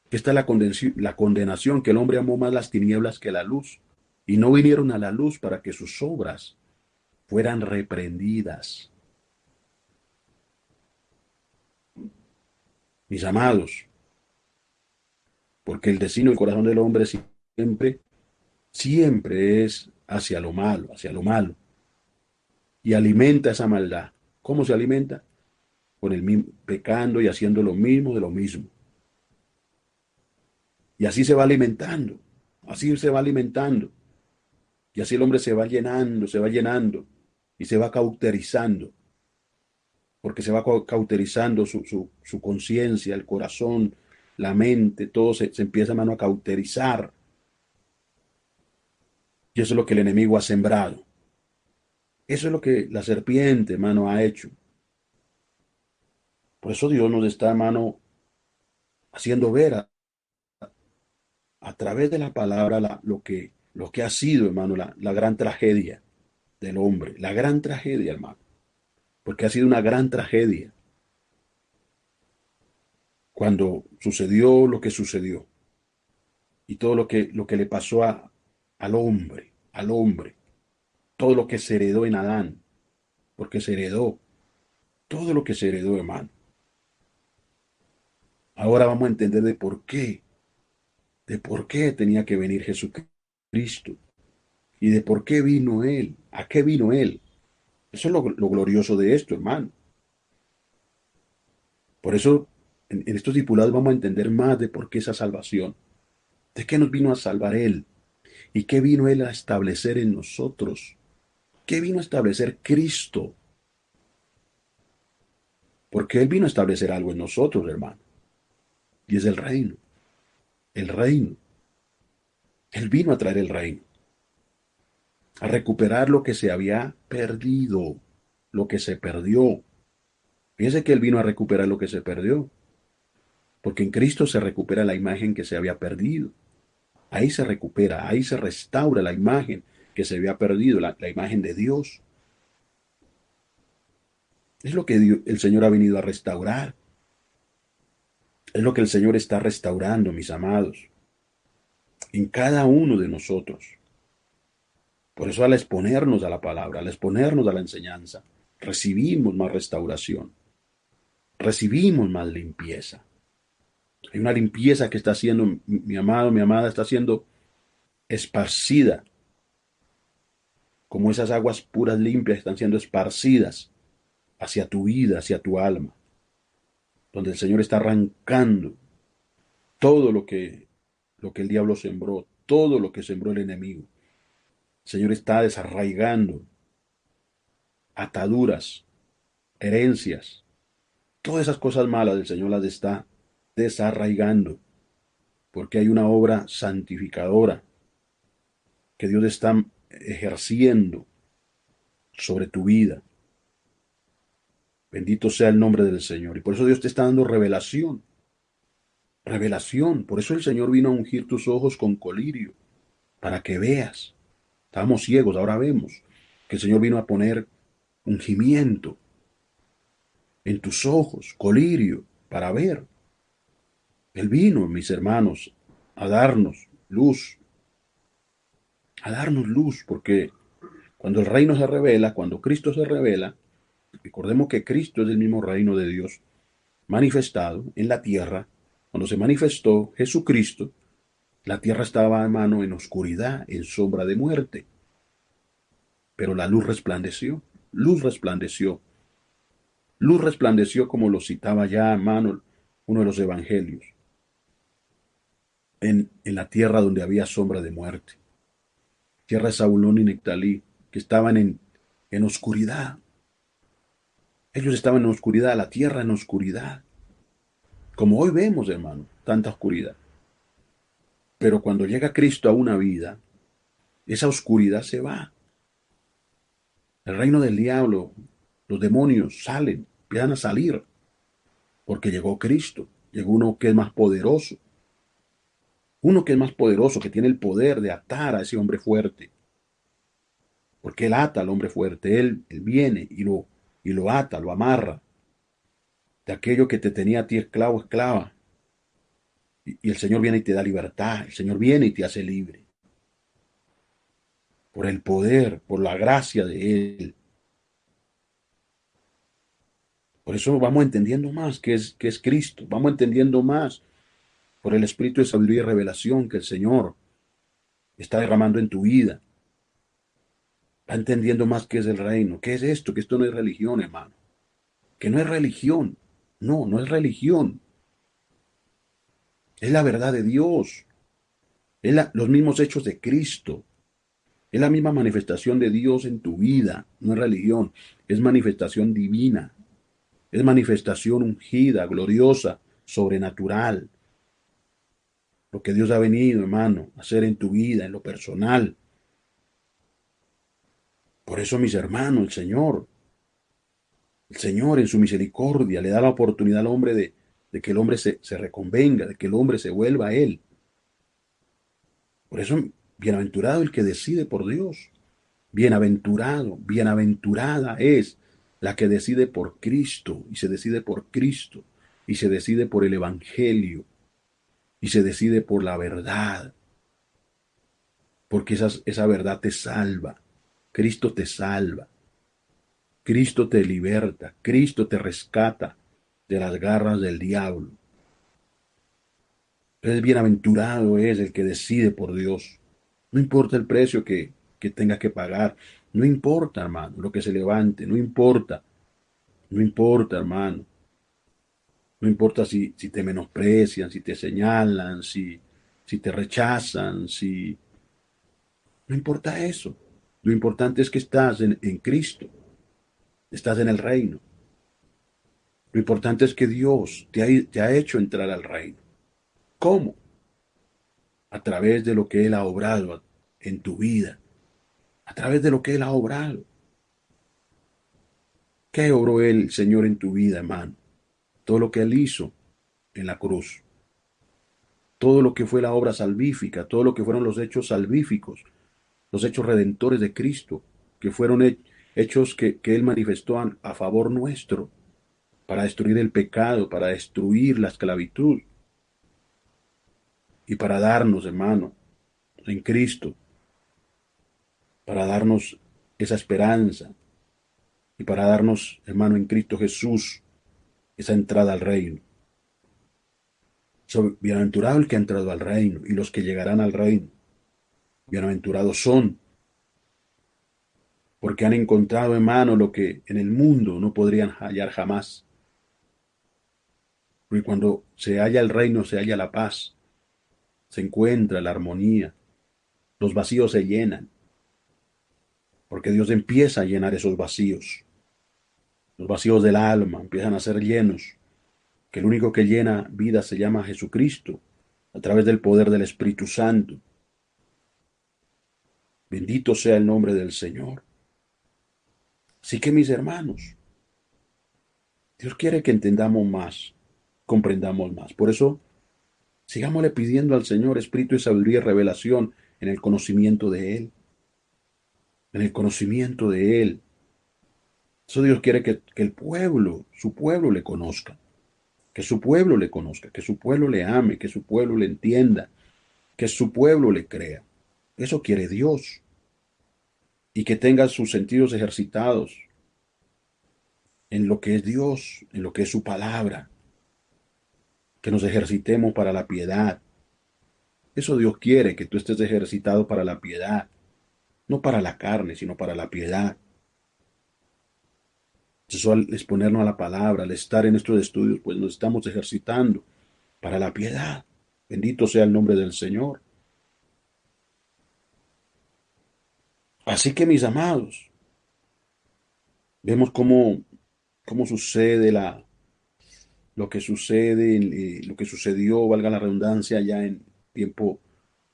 que está la condenación, que el hombre amó más las tinieblas que la luz. Y no vinieron a la luz para que sus obras fueran reprendidas. Mis amados, porque el destino del corazón del hombre siempre, siempre es hacia lo malo, hacia lo malo. Y alimenta esa maldad. ¿Cómo se alimenta? Con el mismo, pecando y haciendo lo mismo de lo mismo. Y así se va alimentando, así se va alimentando. Y así el hombre se va llenando y se va cauterizando, porque se va cauterizando su conciencia, el corazón, la mente, todo se empieza, hermano, a cauterizar. Y eso es lo que el enemigo ha sembrado. Eso es lo que la serpiente, hermano, ha hecho. Por eso Dios nos está, hermano, haciendo ver a través de la palabra lo que ha sido, hermano, la gran tragedia del hombre. La gran tragedia, hermano. Porque ha sido una gran tragedia cuando sucedió lo que sucedió y todo lo que le pasó al hombre, todo lo que se heredó en Adán, porque se heredó, todo lo que se heredó, hermano. Ahora vamos a entender de por qué tenía que venir Jesucristo y de por qué vino Él, a qué vino Él. Eso es lo glorioso de esto, hermano. Por eso, en estos discipulados vamos a entender más de por qué esa salvación. ¿De qué nos vino a salvar Él? ¿Y qué vino Él a establecer en nosotros? ¿Qué vino a establecer Cristo? Porque Él vino a establecer algo en nosotros, hermano. Y es el reino. El reino. Él vino a traer el reino. A recuperar lo que se había perdido. Lo que se perdió. Fíjense que Él vino a recuperar lo que se perdió. Porque en Cristo se recupera la imagen que se había perdido. Ahí se recupera, ahí se restaura la imagen que se había perdido, la imagen de Dios. Es lo que el Señor ha venido a restaurar. Es lo que el Señor está restaurando, mis amados, en cada uno de nosotros. Por eso al exponernos a la palabra, al exponernos a la enseñanza, recibimos más restauración, recibimos más limpieza. Hay una limpieza que está siendo, mi amado, mi amada, está siendo esparcida, como esas aguas puras limpias están siendo esparcidas hacia tu vida, hacia tu alma, donde el Señor está arrancando todo lo que el diablo sembró, todo lo que sembró el enemigo. El Señor está desarraigando ataduras, herencias, todas esas cosas malas el Señor las está desarraigando, porque hay una obra santificadora que Dios está ejerciendo sobre tu vida. Bendito sea el nombre del Señor. Y por eso Dios te está dando revelación. Revelación. Por eso el Señor vino a ungir tus ojos con colirio, para que veas. Estábamos ciegos, ahora vemos. Que el Señor vino a poner ungimiento en tus ojos, colirio, para ver. Él vino, mis hermanos, a darnos luz, porque cuando el reino se revela, cuando Cristo se revela, recordemos que Cristo es el mismo reino de Dios manifestado en la tierra. Cuando se manifestó Jesucristo, la tierra estaba, hermano, en oscuridad, en sombra de muerte. Pero la luz resplandeció, luz resplandeció, luz resplandeció como lo citaba ya, hermano, uno de los evangelios, en la tierra donde había sombra de muerte. Tierra de Zabulón y Nectalí, que estaban en oscuridad. Ellos estaban en oscuridad, la tierra en oscuridad. Como hoy vemos, hermano, tanta oscuridad. Pero cuando llega Cristo a una vida, esa oscuridad se va. El reino del diablo, los demonios salen, empiezan a salir, porque llegó Cristo, llegó uno que es más poderoso, que tiene el poder de atar a ese hombre fuerte, porque Él ata al hombre fuerte, Él viene y lo ata, lo amarra, de aquello que te tenía a ti esclavo, esclava, y el Señor viene y te da libertad, el Señor viene y te hace libre, por el poder, por la gracia de Él. Por eso vamos entendiendo más qué es Cristo, vamos entendiendo más por el Espíritu de sabiduría y revelación que el Señor está derramando en tu vida. Va entendiendo más qué es el reino, qué es esto, que esto no es religión, hermano. Que no es religión. No, no es religión. Es la verdad de Dios. Es los mismos hechos de Cristo. Es la misma manifestación de Dios en tu vida. No es religión. Es manifestación divina. Es manifestación ungida, gloriosa, sobrenatural. Lo que Dios ha venido, hermano, a hacer en tu vida, en lo personal. Por eso, mis hermanos, el Señor en su misericordia le da la oportunidad al hombre de que el hombre se reconvenga, de que el hombre se vuelva a Él. Por eso, bienaventurado el que decide por Dios. Bienaventurado, bienaventurada es la que decide por Cristo, y se decide por Cristo, y se decide por el Evangelio, y se decide por la verdad, porque esa verdad te salva. Cristo te salva. Cristo te liberta, Cristo te rescata de las garras del diablo. Entonces, bienaventurado es el que decide por Dios. No importa el precio que tenga que pagar, no importa, hermano, lo que se levante, no importa, no importa, hermano. No importa si te menosprecian, si te señalan, si si te rechazan, si... No importa eso. Lo importante es que estás en Cristo, estás en el reino. Lo importante es que Dios te ha hecho entrar al reino. ¿Cómo? A través de lo que Él ha obrado en tu vida, a través de lo que Él ha obrado. ¿Qué obró el Señor en tu vida, hermano? Todo lo que Él hizo en la cruz, todo lo que fue la obra salvífica, todo lo que fueron los hechos salvíficos, los hechos redentores de Cristo, que fueron hechos que Él manifestó a favor nuestro, para destruir el pecado, para destruir la esclavitud y para darnos, hermano, en Cristo, para darnos esa esperanza y para darnos, hermano, en Cristo Jesús, esa entrada al reino. Bienaventurado el que ha entrado al reino y los que llegarán al reino. Bienaventurados son, porque han encontrado, hermano, lo que en el mundo no podrían hallar jamás. Porque cuando se halla el reino, se halla la paz, se encuentra la armonía, los vacíos se llenan, porque Dios empieza a llenar esos vacíos. Los vacíos del alma empiezan a ser llenos, que el único que llena vida se llama Jesucristo, a través del poder del Espíritu Santo. Bendito sea el nombre del Señor. Así que mis hermanos, Dios quiere que entendamos más, comprendamos más. Por eso, sigámosle pidiendo al Señor espíritu de sabiduría y revelación en el conocimiento de Él, en el conocimiento de Él. Eso Dios quiere que el pueblo, su pueblo le conozca, que su pueblo le conozca, que su pueblo le ame, que su pueblo le entienda, que su pueblo le crea. Eso quiere Dios. Y que tenga sus sentidos ejercitados en lo que es Dios, en lo que es su palabra, que nos ejercitemos para la piedad. Eso Dios quiere, que tú estés ejercitado para la piedad, no para la carne, sino para la piedad. Eso al exponernos a la palabra, al estar en estos estudios, pues nos estamos ejercitando para la piedad. Bendito sea el nombre del Señor. Así que mis amados, vemos cómo sucede lo que sucede, lo que sucedió, valga la redundancia, ya tiempo,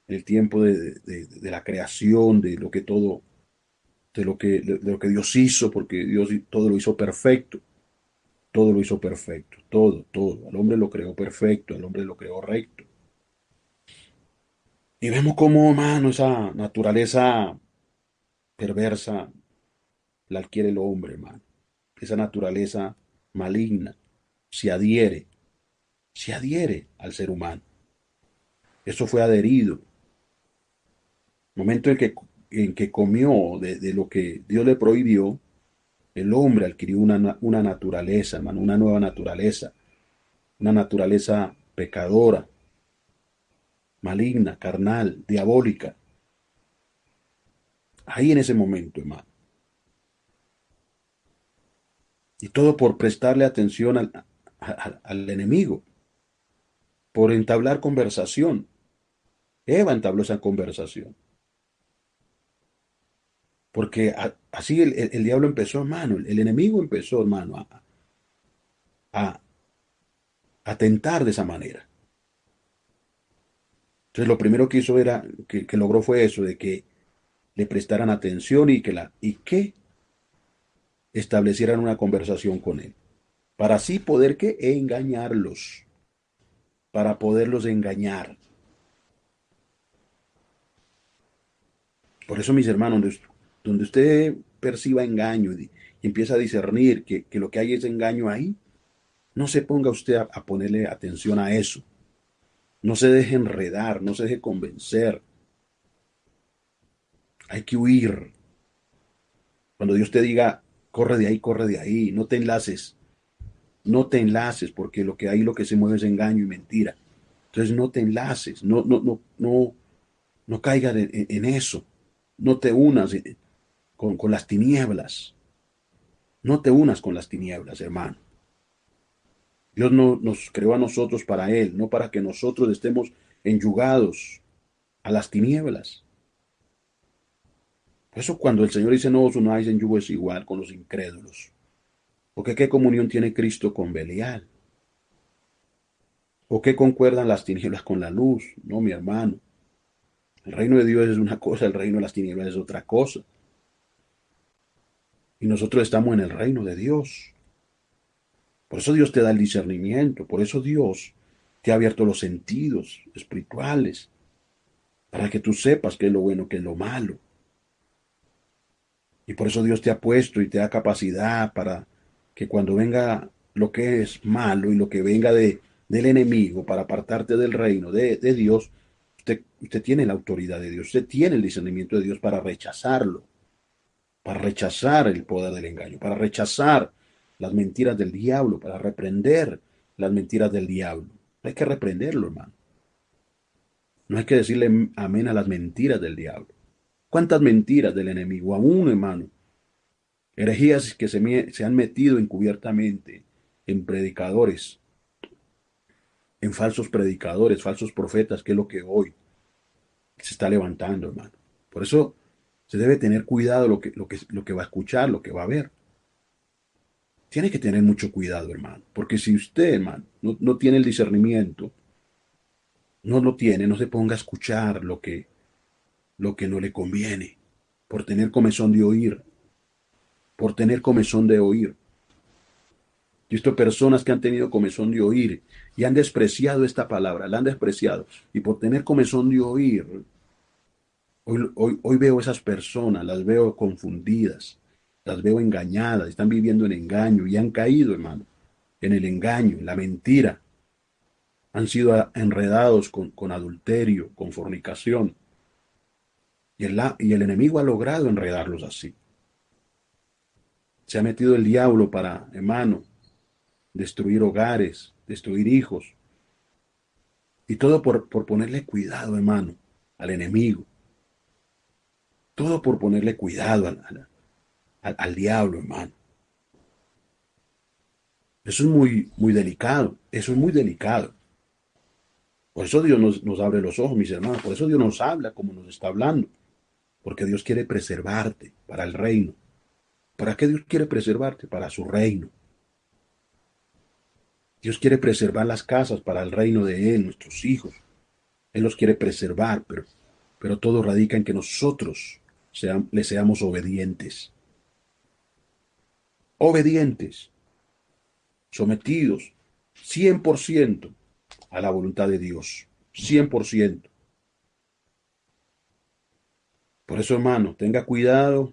en el tiempo de la creación, de lo que todo, de lo que Dios hizo, porque Dios todo lo hizo perfecto, todo lo hizo perfecto, todo. Al hombre lo creó perfecto, al hombre lo creó recto. Y vemos cómo, hermano, esa naturaleza perversa la adquiere el hombre, hermano. Esa naturaleza maligna se adhiere al ser humano. Eso fue adherido. Momento en que comió de lo que Dios le prohibió, el hombre adquirió una naturaleza, hermano, una nueva naturaleza, una naturaleza pecadora, maligna, carnal, diabólica. Ahí en ese momento, hermano. Y todo por prestarle atención al enemigo, por entablar conversación. Eva entabló esa conversación. Porque así el diablo empezó, hermano, el enemigo empezó, hermano, a, a tentar de esa manera. Entonces lo primero que hizo era, que logró fue eso, de que le prestaran atención y que establecieran una conversación con él. Para así poder que engañarlos, para poderlos engañar. Por eso, mis hermanos, donde usted perciba engaño y empieza a discernir que lo que hay es engaño ahí, no se ponga usted a ponerle atención a eso. No se deje enredar, no se deje convencer. Hay que huir. Cuando Dios te diga, corre de ahí, no te enlaces. No te enlaces, porque lo que hay, lo que se mueve es engaño y mentira. Entonces no te enlaces, no caigas en eso. No te unas con las tinieblas. No te unas con las tinieblas, hermano. Dios no nos creó a nosotros para Él, no para que nosotros estemos enyugados a las tinieblas. Por eso cuando el Señor dice no os unáis en yugo es igual con los incrédulos. Porque ¿qué comunión tiene Cristo con Belial? ¿O qué concuerdan las tinieblas con la luz? No, mi hermano. El reino de Dios es una cosa, el reino de las tinieblas es otra cosa. Y nosotros estamos en el reino de Dios. Por eso Dios te da el discernimiento, por eso Dios te ha abierto los sentidos espirituales, para que tú sepas qué es lo bueno, qué es lo malo. Y por eso Dios te ha puesto y te da capacidad para que cuando venga lo que es malo y lo que venga del enemigo para apartarte del reino de Dios, usted tiene la autoridad de Dios, usted tiene el discernimiento de Dios para rechazar el poder del engaño, para rechazar las mentiras del diablo, para reprender las mentiras del diablo. Hay que reprenderlo, hermano. No hay que decirle amén a las mentiras del diablo. ¿Cuántas mentiras del enemigo? Aún, hermano. Herejías que se han metido encubiertamente en predicadores, en falsos predicadores, falsos profetas, que es lo que hoy se está levantando, hermano. Por eso se debe tener cuidado lo que va a escuchar, lo que va a ver. Tiene que tener mucho cuidado, hermano. Porque si usted, hermano, no tiene el discernimiento, no lo tiene, no se ponga a escuchar lo que no le conviene. Por tener comezón de oír. Por tener comezón de oír. Yo he visto personas que han tenido comezón de oír y han despreciado esta palabra, la han despreciado. Y por tener comezón de oír, hoy veo esas personas, las veo confundidas, las veo engañadas, están viviendo en engaño y han caído, hermano, en el engaño, en la mentira. Han sido enredados con adulterio, con fornicación. Y el enemigo ha logrado enredarlos así. Se ha metido el diablo para, hermano, destruir hogares, destruir hijos. Y todo por ponerle cuidado, hermano, al enemigo. Todo por ponerle cuidado al diablo, hermano. Eso es muy, muy delicado. Eso es muy delicado. Por eso Dios nos abre los ojos, mis hermanos. Por eso Dios nos habla como nos está hablando. Porque Dios quiere preservarte para el reino. ¿Para qué Dios quiere preservarte? Para su reino. Dios quiere preservar las casas para el reino de Él, nuestros hijos. Él los quiere preservar, pero todo radica en que nosotros le seamos obedientes. Obedientes, sometidos 100% a la voluntad de Dios. 100%. Por eso, hermano, tenga cuidado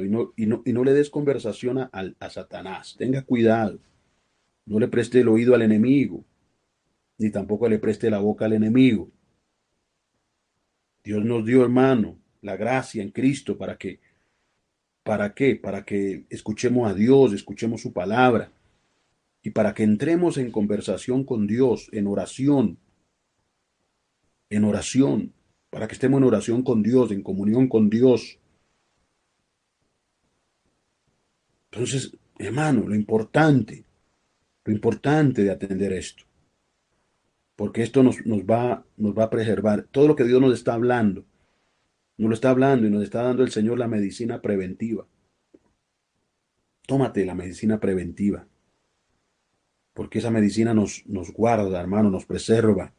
y no le des conversación a Satanás. Tenga cuidado. No le preste el oído al enemigo, ni tampoco le preste la boca al enemigo. Dios nos dio, hermano, la gracia en Cristo ¿para qué? Para que escuchemos a Dios, escuchemos su palabra y para que entremos en conversación con Dios, en oración, para que estemos en oración con Dios, en comunión con Dios. Entonces, hermano, lo importante de atender esto, porque esto nos va a preservar. Todo lo que Dios nos lo está hablando y nos está dando el Señor la medicina preventiva. Tómate la medicina preventiva, porque esa medicina nos guarda, hermano, nos preserva.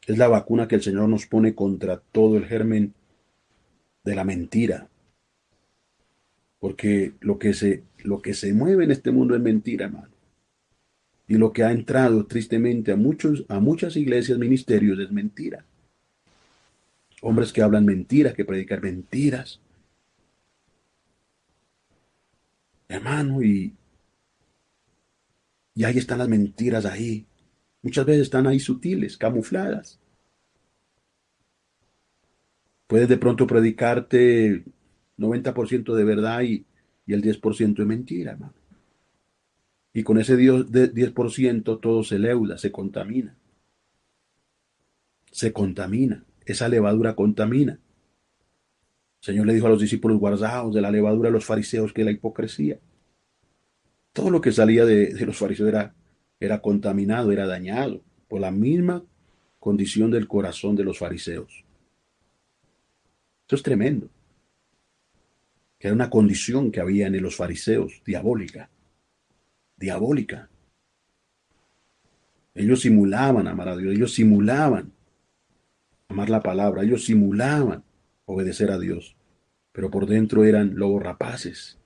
Es la vacuna que el Señor nos pone contra todo el germen de la mentira. Porque lo que se mueve en este mundo es mentira, hermano. Y lo que ha entrado tristemente a muchas iglesias, ministerios, es mentira. Hombres que hablan mentiras, que predican mentiras. Hermano, y ahí están las mentiras ahí. Muchas veces están ahí sutiles, camufladas. Puedes de pronto predicarte 90% de verdad y el 10% de mentira, hermano. Y con ese 10% todo se leuda, se contamina. Se contamina. Esa levadura contamina. El Señor le dijo a los discípulos, guardaos de la levadura de los fariseos, que es la hipocresía. Todo lo que salía de los fariseos era contaminado, era dañado. por la misma condición del corazón de los fariseos. Eso es tremendo, que era una condición que había en los fariseos, diabólica, diabólica. Ellos simulaban amar a Dios, ellos simulaban amar la palabra, ellos simulaban obedecer a Dios, pero por dentro eran lobos rapaces,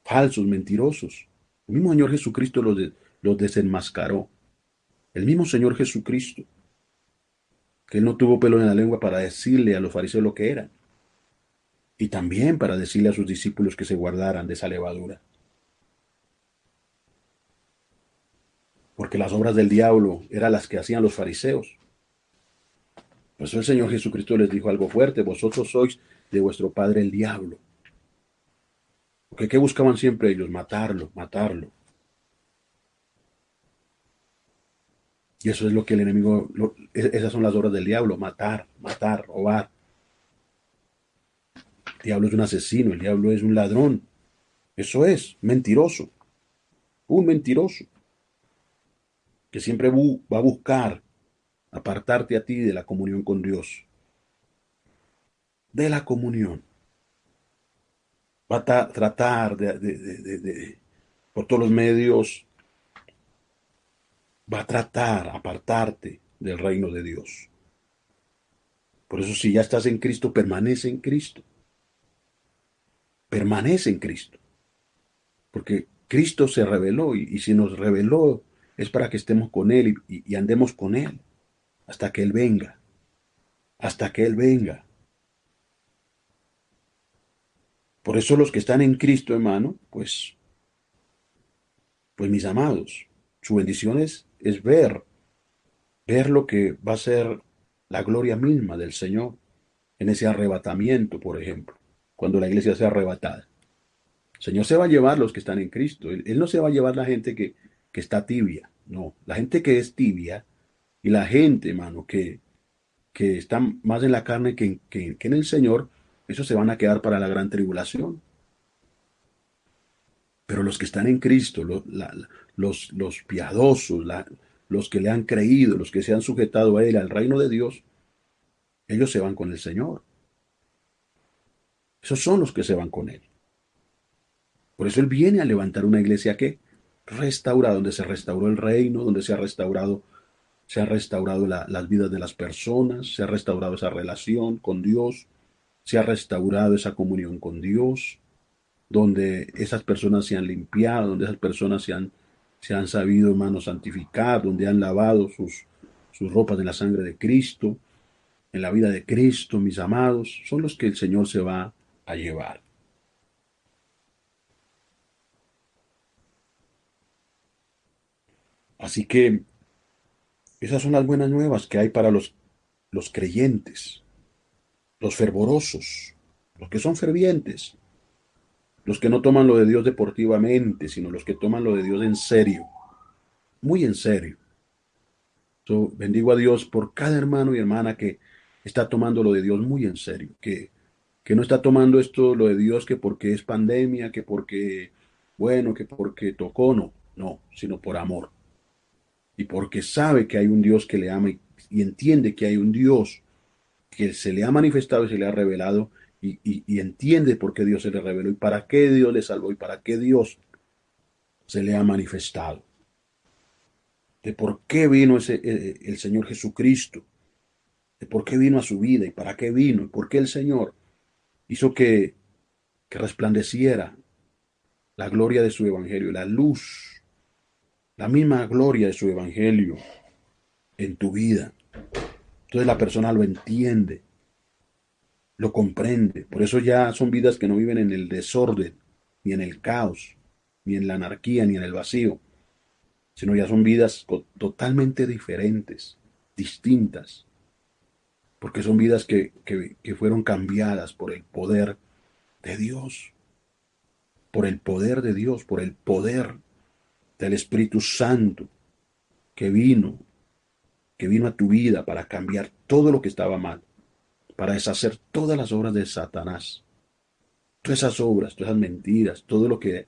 falsos, mentirosos. El mismo Señor Jesucristo los desenmascaró. El mismo Señor Jesucristo, que Él no tuvo pelo en la lengua para decirle a los fariseos lo que eran, y también para decirle a sus discípulos que se guardaran de esa levadura. Porque las obras del diablo eran las que hacían los fariseos. Por eso el Señor Jesucristo les dijo algo fuerte: vosotros sois de vuestro padre el diablo. Porque ¿qué buscaban siempre ellos? Matarlo, matarlo. Y eso es lo que el enemigo, esas son las obras del diablo: matar, matar, robar. El diablo es un asesino, el diablo es un ladrón. Eso es, mentiroso, un mentiroso, que siempre va a buscar apartarte a ti de la comunión con Dios. De la comunión. Va a tratar por todos los medios, va a tratar apartarte del reino de Dios. Por eso, si ya estás en Cristo, permanece en Cristo. Permanece en Cristo. Porque Cristo se reveló, y si nos reveló es para que estemos con Él y andemos con Él hasta que Él venga. Hasta que Él venga. Por eso los que están en Cristo, hermano, pues mis amados, su bendición es ver lo que va a ser la gloria misma del Señor en ese arrebatamiento, por ejemplo, cuando la iglesia sea arrebatada. El Señor se va a llevar los que están en Cristo. Él no se va a llevar la gente que está tibia. No, la gente que es tibia y la gente, hermano, que está más en la carne que en el Señor, esos se van a quedar para la gran tribulación. Pero los que están en Cristo, los piadosos, los que le han creído, los que se han sujetado a Él, al reino de Dios, ellos se van con el Señor. Esos son los que se van con Él. Por eso Él viene a levantar una iglesia que restaura, donde se restauró el reino, donde se ha restaurado las vidas de las personas, se ha restaurado esa relación con Dios, se ha restaurado esa comunión con Dios, donde esas personas se han limpiado, donde esas personas se han sabido, hermano, santificar, donde han lavado sus ropas en la sangre de Cristo, en la vida de Cristo, mis amados, son los que el Señor se va a llevar. Así que esas son las buenas nuevas que hay para los creyentes, los fervorosos, los que son fervientes, los que no toman lo de Dios deportivamente, sino los que toman lo de Dios en serio, muy en serio. So, bendigo a Dios por cada hermano y hermana que está tomando lo de Dios muy en serio, que no está tomando esto, lo de Dios, que porque es pandemia, que porque, bueno, que porque tocó, no, no, sino por amor. Y porque sabe que hay un Dios que le ama y entiende que hay un Dios que se le ha manifestado y se le ha revelado y entiende por qué Dios se le reveló y para qué Dios le salvó y para qué Dios se le ha manifestado. De por qué vino el Señor Jesucristo, de por qué vino a su vida y para qué vino, y por qué el Señor hizo que resplandeciera la gloria de su evangelio, la luz, la misma gloria de su evangelio en tu vida. Entonces la persona lo entiende, lo comprende. Por eso ya son vidas que no viven en el desorden, ni en el caos, ni en la anarquía, ni en el vacío, sino ya son vidas totalmente diferentes, distintas, porque son vidas que fueron cambiadas por el poder de Dios, por el poder de Dios, por el poder del Espíritu Santo que vino a tu vida para cambiar todo lo que estaba mal, para deshacer todas las obras de Satanás, todas esas obras, todas esas mentiras, todo lo que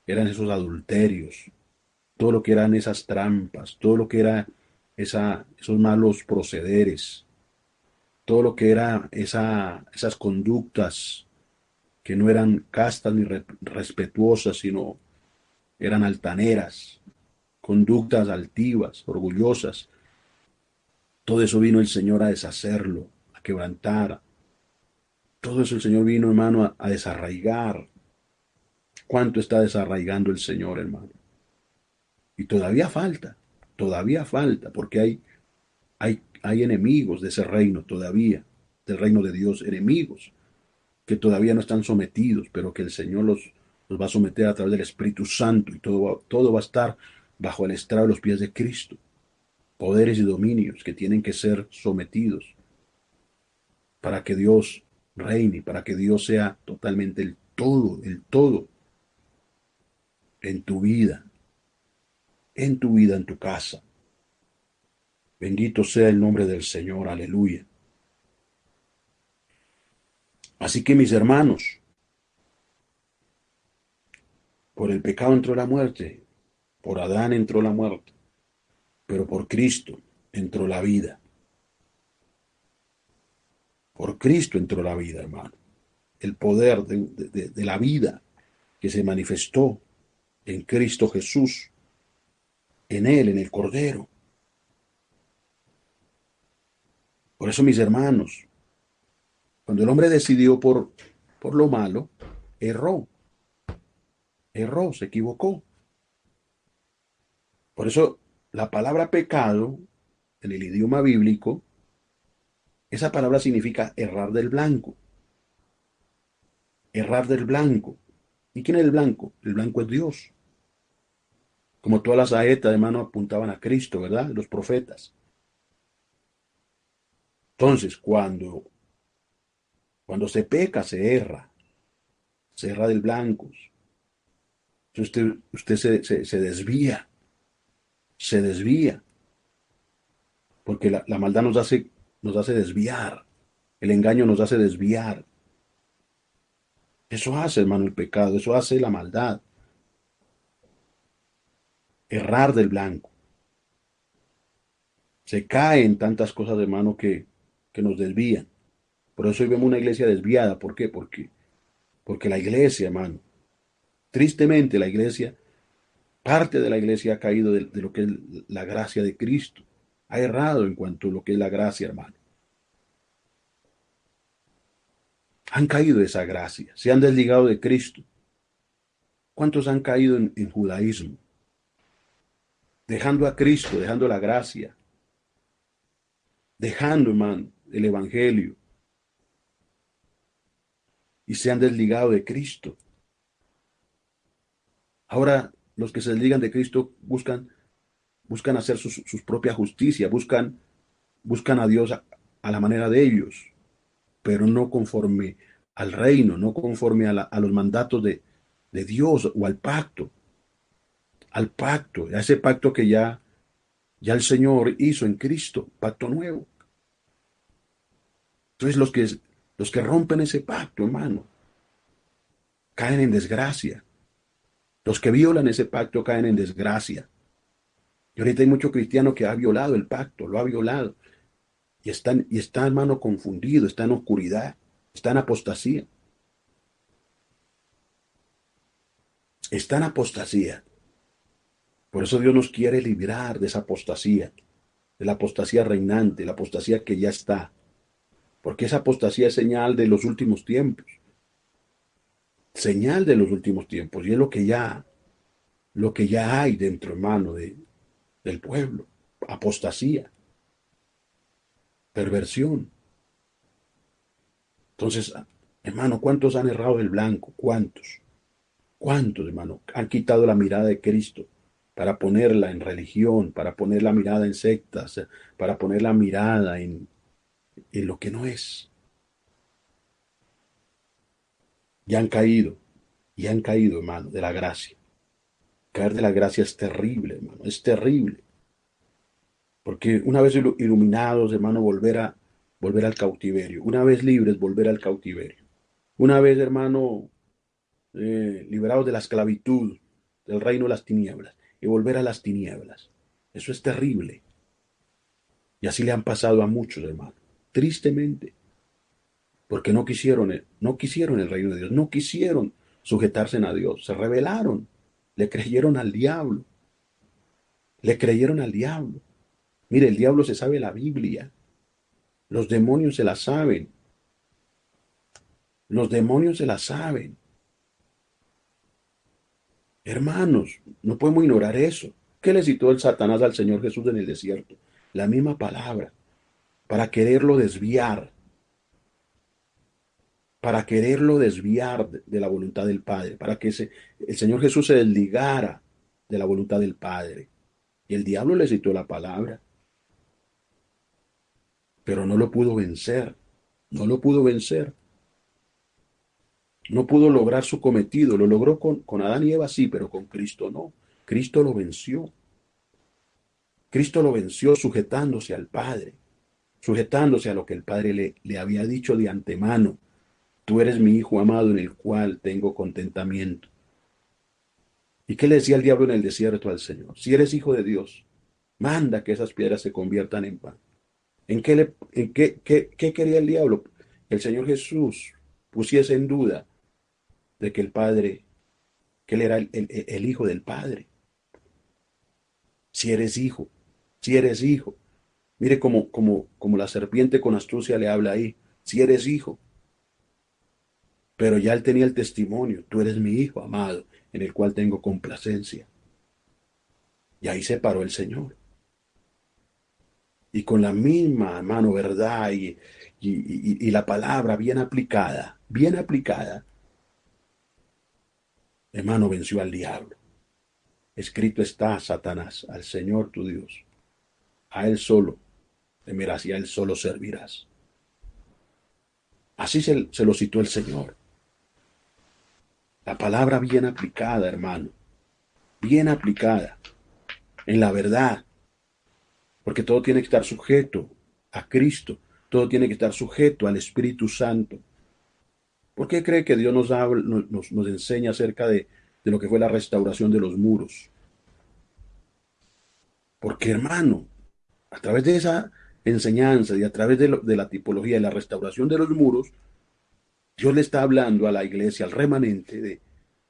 eran esos adulterios, todo lo que eran esas trampas, todo lo que era esos malos procederes, todo lo que era esas conductas que no eran castas ni respetuosas, sino eran altaneras, conductas altivas, orgullosas. Todo eso vino el Señor a deshacerlo, a quebrantar. Todo eso el Señor vino, hermano, a desarraigar. ¿Cuánto está desarraigando el Señor, hermano? Y todavía falta, porque hay enemigos de ese reino todavía, del reino de Dios, enemigos que todavía no están sometidos, pero que el Señor los va a someter a través del Espíritu Santo y todo va a estar bajo el estrado de los pies de Cristo. Poderes y dominios que tienen que ser sometidos para que Dios reine, para que Dios sea totalmente el todo en tu vida, en tu casa. Bendito sea el nombre del Señor, aleluya. Así que mis hermanos, por el pecado entró la muerte, por Adán entró la muerte, pero por Cristo entró la vida. Por Cristo entró la vida, hermano. El poder de la vida que se manifestó en Cristo Jesús, en Él, en el Cordero. Por eso, mis hermanos, cuando el hombre decidió por lo malo, erró, se equivocó. Por eso, la palabra pecado, en el idioma bíblico, esa palabra significa errar del blanco. Errar del blanco. ¿Y quién es el blanco? El blanco es Dios. Como todas las saetas, hermano, apuntaban a Cristo, ¿verdad? Los profetas. Entonces, cuando se peca, se erra del blanco. Entonces usted se desvía, porque la maldad nos hace desviar, el engaño nos hace desviar. Eso hace, hermano, el pecado, eso hace la maldad, errar del blanco. Se cae en tantas cosas, hermano, que nos desvían. Por eso hoy vemos una iglesia desviada. ¿Por qué? Porque la iglesia, hermano, tristemente la iglesia, parte de la iglesia ha caído de lo que es la gracia de Cristo. Ha errado en cuanto a lo que es la gracia, hermano. Han caído de esa gracia, se han desligado de Cristo. ¿Cuántos han caído en judaísmo? Dejando a Cristo, dejando la gracia, dejando, hermano, el Evangelio, y se han desligado de Cristo. Ahora, los que se desligan de Cristo buscan hacer sus propias justicias, buscan a Dios a la manera de ellos, pero no conforme al reino, no conforme a los mandatos de Dios o a ese pacto que ya el Señor hizo en Cristo, pacto nuevo. Entonces los que rompen ese pacto, hermano, caen en desgracia. Los que violan ese pacto caen en desgracia. Y ahorita hay mucho cristiano que ha violado el pacto, lo ha violado. Y está, hermano, confundido, está en oscuridad, está en apostasía. Está en apostasía. Por eso Dios nos quiere librar de esa apostasía, de la apostasía reinante, la apostasía que ya está. Porque esa apostasía es señal de los últimos tiempos. Señal de los últimos tiempos. Y es lo que ya hay dentro, hermano, del pueblo. Apostasía, perversión. Entonces, hermano, ¿cuántos han errado del blanco? ¿Cuántos? ¿Cuántos, hermano, han quitado la mirada de Cristo para ponerla en religión, para poner la mirada en sectas, para poner la mirada en lo que no es? Y han caído, hermano, de la gracia. Caer de la gracia es terrible, hermano, es terrible. Porque una vez iluminados, hermano, volver al cautiverio. Una vez libres, volver al cautiverio. Una vez, hermano, liberados de la esclavitud, del reino de las tinieblas. y volver a las tinieblas. Eso es terrible. Y así le han pasado a muchos, hermanos. Tristemente, porque no quisieron el reino de Dios, no quisieron sujetarse a Dios, se rebelaron, le creyeron al diablo, le creyeron al diablo. Mire, el diablo se sabe la Biblia, los demonios se la saben, los demonios se la saben. Hermanos, no podemos ignorar eso. ¿Qué le citó el Satanás al Señor Jesús en el desierto? La misma palabra, para quererlo desviar, para quererlo desviar de la voluntad del Padre, para que el Señor Jesús se desligara de la voluntad del Padre. Y el diablo le citó la palabra, pero no lo pudo vencer, no lo pudo vencer, no pudo lograr su cometido. Lo logró con Adán y Eva, sí, pero con Cristo no. Cristo lo venció. Cristo lo venció sujetándose al Padre, sujetándose a lo que el Padre le había dicho de antemano. Tú eres mi Hijo amado en el cual tengo contentamiento. ¿Y qué le decía el diablo en el desierto al Señor? Si eres hijo de Dios, manda que esas piedras se conviertan en pan. ¿En qué quería el diablo? El Señor Jesús pusiese en duda de que el Padre, que Él era el Hijo del Padre. Si eres hijo, si eres hijo. Mire como la serpiente con astucia le habla ahí. Si eres hijo. Pero ya él tenía el testimonio. Tú eres mi Hijo amado, en el cual tengo complacencia. Y ahí se paró el Señor. Y con la misma mano, verdad, y la palabra bien aplicada, hermano, venció al diablo. Escrito está, Satanás, al Señor tu Dios. A Él solo temerás y a Él solo servirás. Así se lo citó el Señor. La palabra bien aplicada, hermano. Bien aplicada en la verdad. Porque todo tiene que estar sujeto a Cristo. Todo tiene que estar sujeto al Espíritu Santo. ¿Por qué cree que Dios nos enseña acerca de lo que fue la restauración de los muros? Porque, hermano, a través de esa enseñanza y a través de la tipología y la restauración de los muros, Dios le está hablando a la iglesia, al remanente, de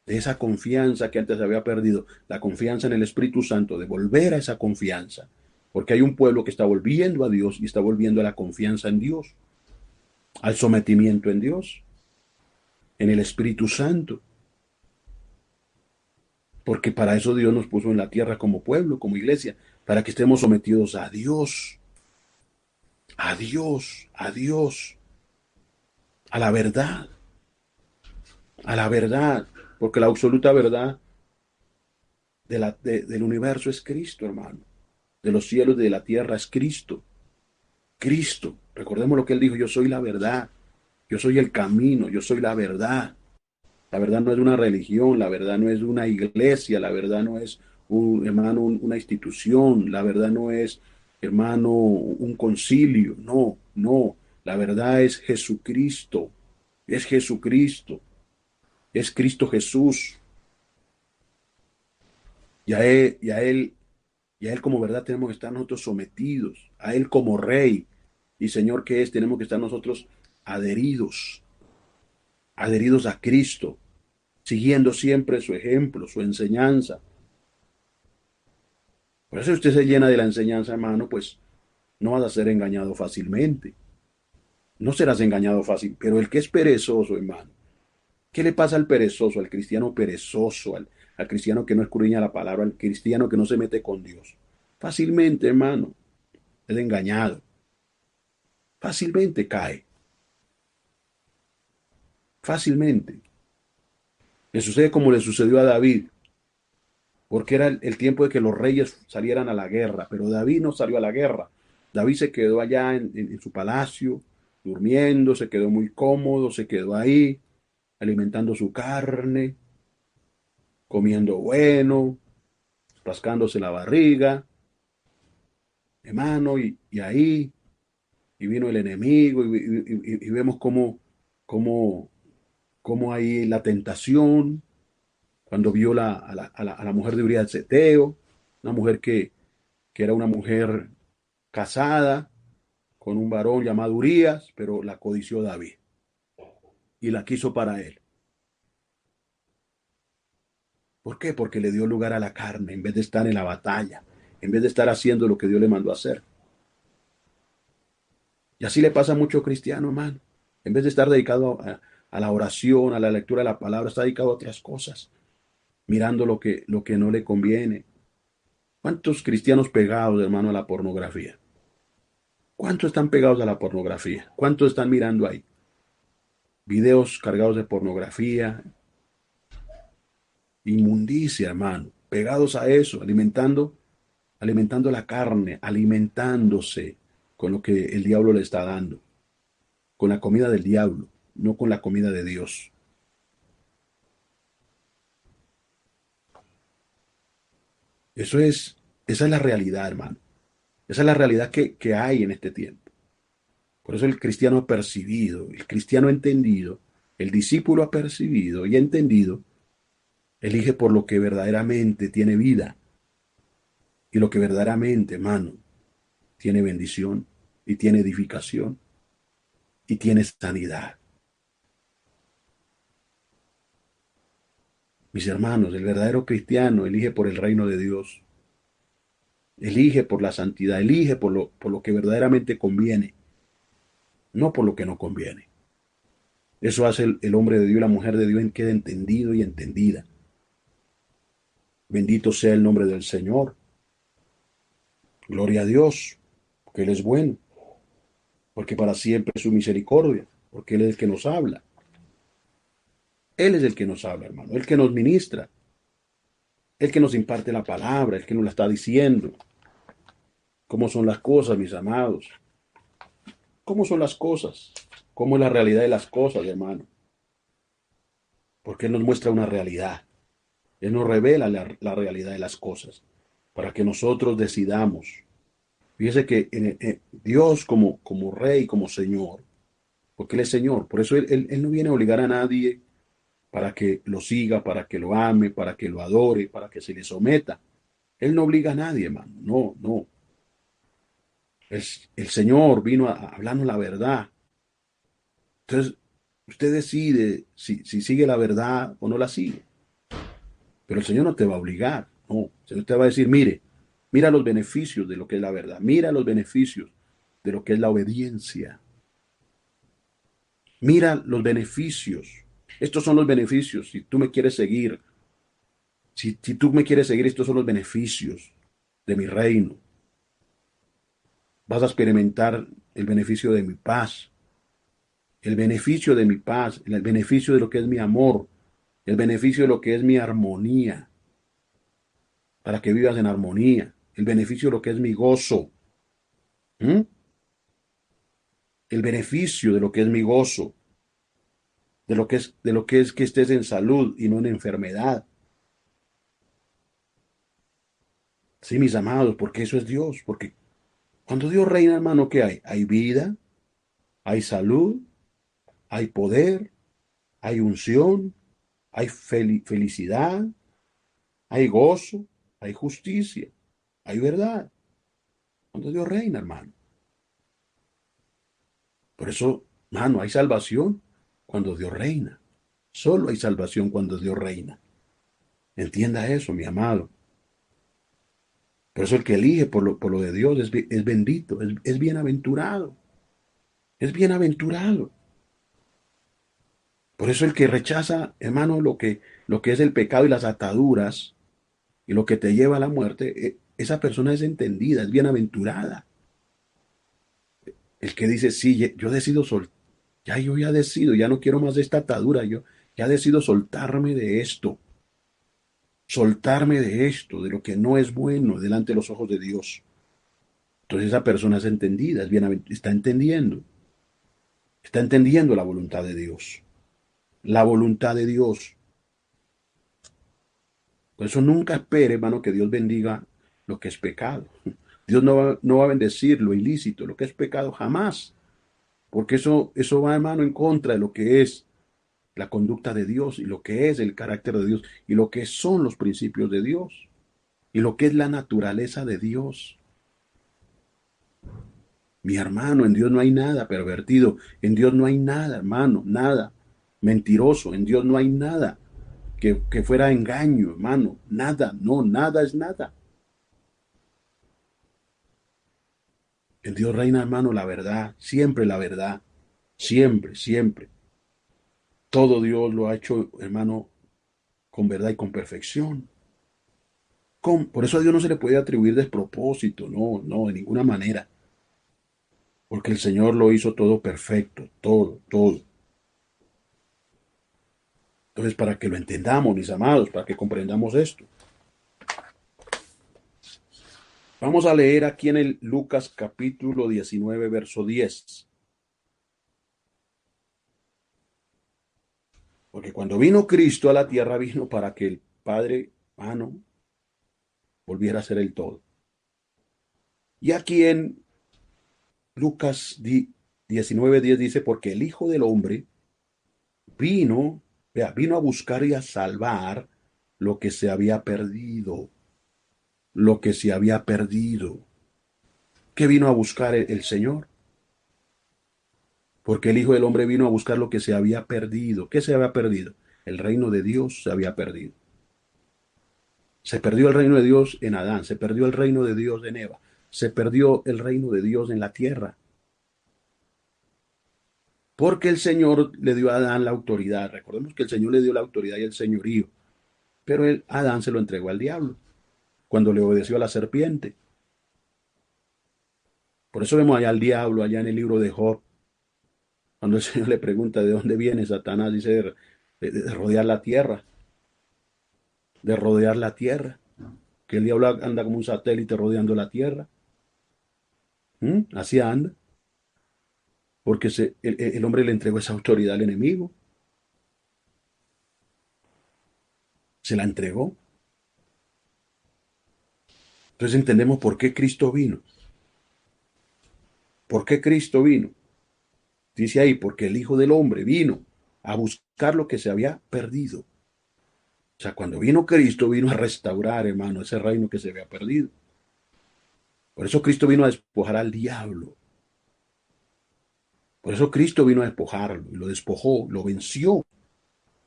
esa confianza que antes había perdido, la confianza en el Espíritu Santo, de volver a esa confianza. Porque hay un pueblo que está volviendo a Dios y está volviendo a la confianza en Dios, al sometimiento en Dios, en el Espíritu Santo. Porque para eso Dios nos puso en la tierra como pueblo, como iglesia, para que estemos sometidos a Dios, a Dios, a Dios, a la verdad, a la verdad, porque la absoluta verdad del universo es Cristo, hermano. De los cielos y de la tierra es Cristo. Cristo. Recordemos lo que Él dijo, yo soy la verdad, yo soy el camino, yo soy la verdad. La verdad no es una religión, la verdad no es una iglesia, la verdad no es hermano, una institución, la verdad no es, hermano, un concilio, no, no, la verdad es Jesucristo, es Cristo Jesús, y a Él, y a Él, y a Él como verdad tenemos que estar nosotros sometidos, a Él como Rey y Señor que es, tenemos que estar nosotros adheridos, adheridos a Cristo, siguiendo siempre su ejemplo, su enseñanza. Por eso si usted se llena de la enseñanza, hermano, pues no vas a ser engañado fácilmente. No serás engañado fácil, pero el que es perezoso, hermano, ¿qué le pasa al perezoso, al cristiano perezoso, al cristiano que no escudriña la palabra, al cristiano que no se mete con Dios? Fácilmente, hermano, es engañado. Fácilmente cae. Fácilmente. Le sucede como le sucedió a David, porque era el tiempo de que los reyes salieran a la guerra, pero David no salió a la guerra. David se quedó allá en su palacio, durmiendo, se quedó muy cómodo, se quedó ahí, alimentando su carne, comiendo bueno, rascándose la barriga, hermano, y ahí, y vino el enemigo, y vemos cómo, cómo ahí la tentación, cuando vio a la mujer de Urías el Ceteo, Una mujer que era una mujer casada con un varón llamado Urías, pero la codició David y la quiso para él. ¿Por qué? Porque le dio lugar a la carne en vez de estar en la batalla, en vez de estar haciendo lo que Dios le mandó a hacer. Y así le pasa a muchos cristianos, hermano. En vez de estar dedicado a la oración, a la lectura de la palabra, está dedicado a otras cosas, mirando lo que no le conviene. ¿Cuántos cristianos pegados, hermano, a la pornografía? ¿Cuántos están pegados a la pornografía? ¿Cuántos están mirando ahí? Videos cargados de pornografía, inmundicia, hermano, pegados a eso, alimentando la carne, alimentándose con lo que el diablo le está dando, con la comida del diablo, no con la comida de Dios. Esa es la realidad, hermano. Esa es la realidad que hay en este tiempo. Por eso el cristiano ha percibido, el cristiano ha entendido, el discípulo ha percibido y ha entendido, elige por lo que verdaderamente tiene vida y lo que verdaderamente, hermano, tiene bendición y tiene edificación y tiene sanidad. Mis hermanos, el verdadero cristiano elige por el reino de Dios, elige por la santidad, elige por lo que verdaderamente conviene, no por lo que no conviene. Eso hace el hombre de Dios y la mujer de Dios en queda entendido y entendida. Bendito sea el nombre del Señor. Gloria a Dios, porque Él es bueno, porque para siempre es su misericordia, porque Él es el que nos habla. Él es el que nos habla, hermano, el que nos ministra, el que nos imparte la palabra, el que nos la está diciendo. ¿Cómo son las cosas, mis amados? ¿Cómo son las cosas? ¿Cómo es la realidad de las cosas, hermano? Porque Él nos muestra una realidad. Él nos revela la realidad de las cosas para que nosotros decidamos. Fíjese que Dios como Rey, como Señor, porque Él es Señor, por eso él no viene a obligar a nadie para que lo siga, para que lo ame, para que lo adore, para que se le someta. Él no obliga a nadie, hermano. No, no. El Señor vino a hablarnos la verdad. Entonces, usted decide si sigue la verdad o no la sigue. Pero el Señor no te va a obligar. No. El Señor te va a decir, mire, mira los beneficios de lo que es la verdad. Mira los beneficios de lo que es la obediencia. Mira los beneficios. Estos son los beneficios. Si tú me quieres seguir, si tú me quieres seguir, estos son los beneficios de mi reino. Vas a experimentar el beneficio de mi paz, el beneficio de mi paz, el beneficio de lo que es mi amor, el beneficio de lo que es mi armonía, para que vivas en armonía, el beneficio de lo que es mi gozo, ¿m? El beneficio de lo que es mi gozo, de lo que es que estés en salud y no en enfermedad. Sí, mis amados, porque eso es Dios, porque cuando Dios reina, hermano, ¿qué hay? Hay vida, hay salud, hay poder, hay unción, hay felicidad, hay gozo, hay justicia, hay verdad. Cuando Dios reina, hermano. Por eso, hermano, hay salvación cuando Dios reina. Solo hay salvación cuando Dios reina. Entienda eso, mi amado. Por eso el que elige por lo de Dios es bendito, es bienaventurado. Es bienaventurado. Por eso el que rechaza, hermano, lo que es el pecado y las ataduras y lo que te lleva a la muerte, esa persona es entendida, es bienaventurada. El que dice, sí, yo decido soltar, ya yo ya decido, ya no quiero más de esta atadura, yo ya decido soltarme de esto, de lo que no es bueno delante de los ojos de Dios. Entonces esa persona es entendida, está entendiendo la voluntad de Dios, la voluntad de Dios. Por eso nunca espere, hermano, que Dios bendiga lo que es pecado. Dios no va a bendecir lo ilícito, lo que es pecado, jamás. Porque eso va, hermano, en contra de lo que es la conducta de Dios y lo que es el carácter de Dios y lo que son los principios de Dios. y lo que es la naturaleza de Dios. Mi hermano, en Dios no hay nada pervertido, en Dios no hay nada, hermano, nada mentiroso, en Dios no hay nada que fuera engaño, hermano, nada, no, nada es nada. En Dios reina, hermano, la verdad, siempre, siempre. Todo Dios lo ha hecho, hermano, con verdad y con perfección. Por eso a Dios no se le puede atribuir despropósito, no, no, de ninguna manera. Porque el Señor lo hizo todo perfecto, todo, todo. Entonces, para que lo entendamos, mis amados, para que comprendamos esto. Vamos a leer aquí en el Lucas capítulo 19, verso 10. Porque cuando vino Cristo a la tierra, vino para que el Padre, hermano, volviera a ser el todo. Y aquí en Lucas 19:10 dice, porque el Hijo del Hombre vino, vea, vino a buscar y a salvar lo que se había perdido, lo que se había perdido. ¿Qué vino a buscar el Señor? Porque el Hijo del Hombre vino a buscar lo que se había perdido. ¿Qué se había perdido? El reino de Dios se había perdido. Se perdió el reino de Dios en Adán, se perdió el reino de Dios en Eva, se perdió el reino de Dios en la tierra. Porque el Señor le dio a Adán la autoridad. Recordemos que el Señor le dio la autoridad y el señorío. Pero Adán se lo entregó al diablo cuando le obedeció a la serpiente. Por eso vemos allá al diablo, allá en el libro de Job, cuando el Señor le pregunta de dónde viene Satanás, dice de rodear la tierra, de rodear la tierra, que el diablo anda como un satélite rodeando la tierra. Así anda, porque el hombre le entregó esa autoridad al enemigo, se la entregó. Entonces entendemos por qué Cristo vino. ¿Por qué Cristo vino? Dice ahí, porque el Hijo del Hombre vino a buscar lo que se había perdido. O sea, cuando vino Cristo, vino a restaurar, hermano, ese reino que se había perdido. Por eso Cristo vino a despojar al diablo. Por eso Cristo vino a despojarlo y lo despojó, lo venció,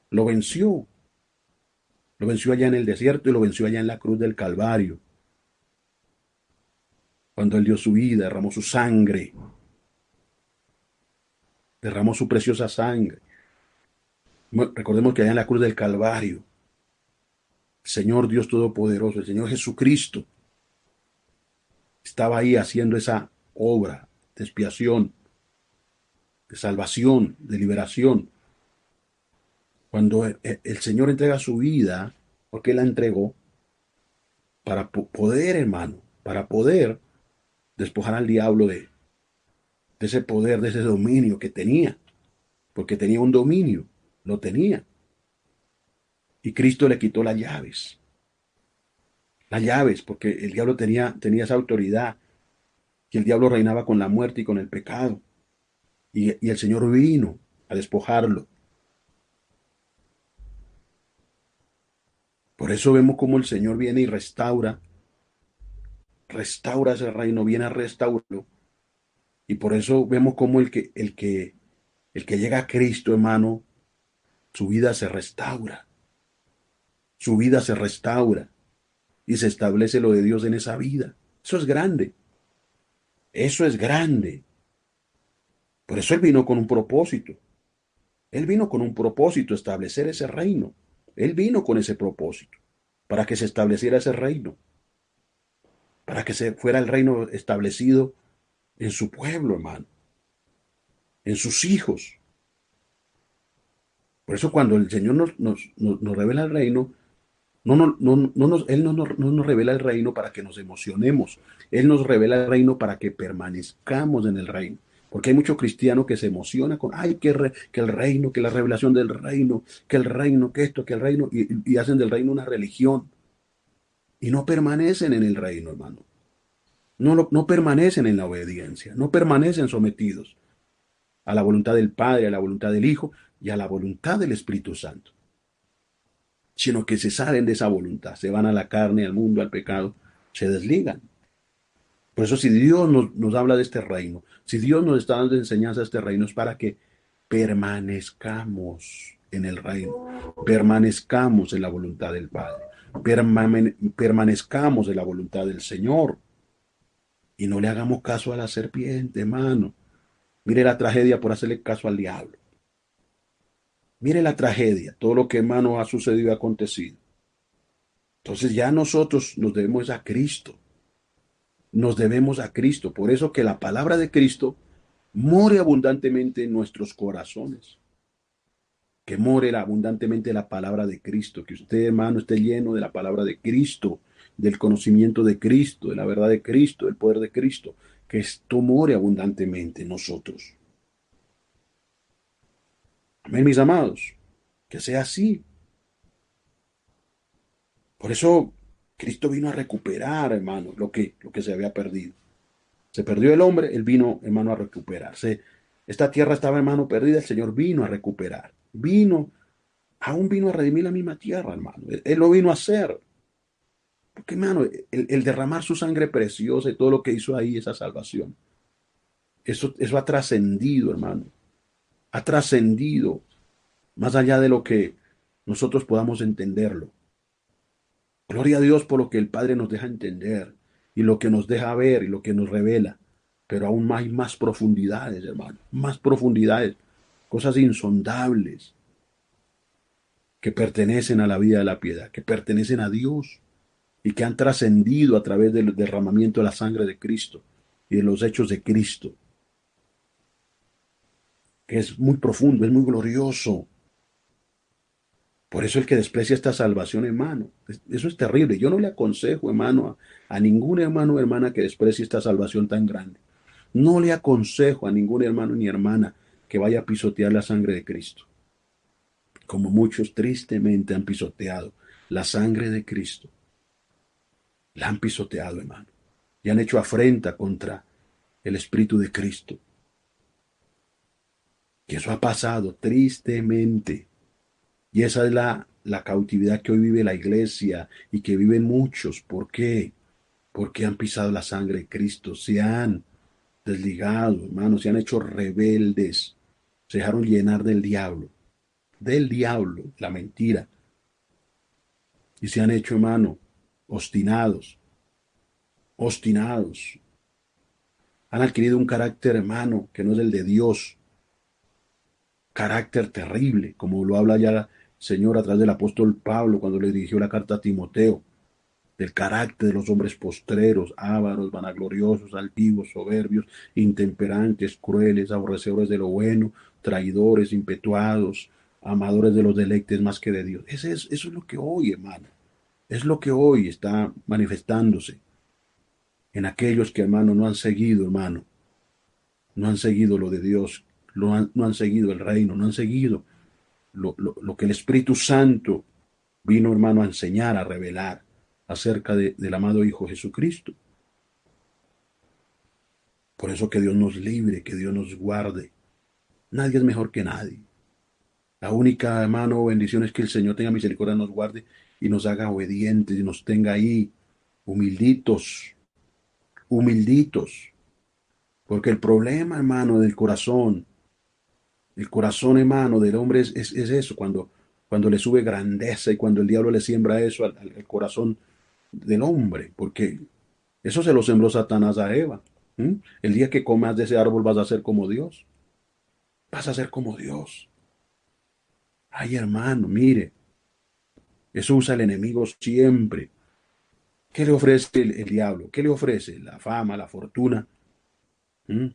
lo venció. Lo venció allá en el desierto y lo venció allá en la cruz del Calvario. Cuando Él dio su vida, derramó su sangre, derramó su preciosa sangre. Recordemos que allá en la cruz del Calvario, el Señor Dios Todopoderoso, el Señor Jesucristo, estaba ahí haciendo esa obra de expiación, de salvación, de liberación. Cuando el Señor entrega su vida, porque Él la entregó, para poder, hermano, para poder despojar al diablo de ese poder, de ese dominio que tenía, porque tenía un dominio, lo tenía. Y Cristo le quitó las llaves, porque el diablo tenía esa autoridad, que el diablo reinaba con la muerte y con el pecado. Y el Señor vino a despojarlo. Por eso vemos cómo el Señor viene y restaura ese reino, viene a restaurarlo. Y por eso vemos cómo el que llega a Cristo, hermano, su vida se restaura. Su vida se restaura y se establece lo de Dios en esa vida. Eso es grande. Eso es grande. Por eso Él vino con un propósito. Él vino con un propósito, establecer ese reino. Él vino con ese propósito, para que se estableciera ese reino, para que se fuera el reino establecido en su pueblo, hermano, en sus hijos. Por eso cuando el Señor nos revela el reino, Él no nos revela el reino para que nos emocionemos. Él nos revela el reino para que permanezcamos en el reino. Porque hay muchos cristianos que se emocionan con, ay, que el reino, que la revelación del reino, que el reino, que esto, que el reino, y hacen del reino una religión. Y no permanecen en el reino, hermano. No permanecen en la obediencia, no permanecen sometidos a la voluntad del Padre, a la voluntad del Hijo y a la voluntad del Espíritu Santo. sino que se salen de esa voluntad, se van a la carne, al mundo, al pecado, se desligan. Por eso si Dios nos habla de este reino, si Dios nos está dando enseñanza de este reino, es para que permanezcamos en el reino, permanezcamos en la voluntad del Padre, permanezcamos en la voluntad del Señor y no le hagamos caso a la serpiente, hermano. Mire la tragedia por hacerle caso al diablo. Mire la tragedia, todo lo que, hermano, ha sucedido y acontecido. Entonces ya nosotros nos debemos a Cristo, nos debemos a Cristo. Por eso que la palabra de Cristo more abundantemente en nuestros corazones. Que more abundantemente la palabra de Cristo. Que usted, hermano, esté lleno de la palabra de Cristo, del conocimiento de Cristo, de la verdad de Cristo, del poder de Cristo. Que esto more abundantemente en nosotros. Amén, mis amados. Que sea así. Por eso Cristo vino a recuperar, hermano, lo que se había perdido. Se perdió el hombre, él vino, hermano, a recuperarse. Esta tierra estaba, hermano, perdida, el Señor vino a recuperar. Aún vino a redimir la misma tierra, hermano. Él lo vino a hacer. Porque, hermano, el derramar su sangre preciosa y todo lo que hizo ahí, esa salvación, eso ha trascendido, hermano. Ha trascendido más allá de lo que nosotros podamos entenderlo. Gloria a Dios por lo que el Padre nos deja entender y lo que nos deja ver y lo que nos revela. Pero aún hay más profundidades, hermano, más profundidades, cosas insondables que pertenecen a la vida de la piedad, que pertenecen a Dios y que han trascendido a través del derramamiento de la sangre de Cristo y de los hechos de Cristo, que es muy profundo, es muy glorioso. Por eso el que desprecia esta salvación, hermano, eso es terrible. Yo no le aconsejo, hermano, a ningún hermano o hermana que desprecie esta salvación tan grande. No le aconsejo a ningún hermano ni hermana que vaya a pisotear la sangre de Cristo, como muchos tristemente han pisoteado la sangre de Cristo. La han pisoteado, hermano, y han hecho afrenta contra el Espíritu de Cristo. Y eso ha pasado tristemente. Y esa es la cautividad que hoy vive la iglesia y que viven muchos. ¿Por qué? Porque han pisado la sangre de Cristo, se han desligado, hermanos, se han hecho rebeldes, se dejaron llenar del diablo, la mentira, y se han hecho, hermano, obstinados, obstinados. Han adquirido un carácter, hermano, que no es el de Dios, carácter terrible, como lo habla ya el Señor a través del apóstol Pablo cuando le dirigió la carta a Timoteo, del carácter de los hombres postreros, ávaros, vanagloriosos, altivos, soberbios, intemperantes, crueles, aborrecedores de lo bueno, traidores, impetuados, amadores de los deleites más que de Dios. Eso es lo que hoy, hermano, es lo que hoy está manifestándose en aquellos que, hermano, no han seguido, hermano, no han seguido lo de Dios, no han seguido el reino, no han seguido lo que el Espíritu Santo vino, hermano, a enseñar, a revelar acerca del amado Hijo Jesucristo. Por eso que Dios nos libre, que Dios nos guarde. Nadie es mejor que nadie. La única, hermano, bendición es que el Señor tenga misericordia, nos guarde y nos haga obedientes y nos tenga ahí humilditos, humilditos. Porque el problema, hermano, del corazón, el corazón, hermano, del hombre es eso, cuando le sube grandeza y cuando el diablo le siembra eso al corazón del hombre, porque eso se lo sembró Satanás a Eva. ¿Mm? El día que comas de ese árbol vas a ser como Dios. Vas a ser como Dios. Ay, hermano, mire, eso usa el enemigo siempre. ¿Qué le ofrece el diablo? ¿Qué le ofrece? La fama, la fortuna. ¿Mm?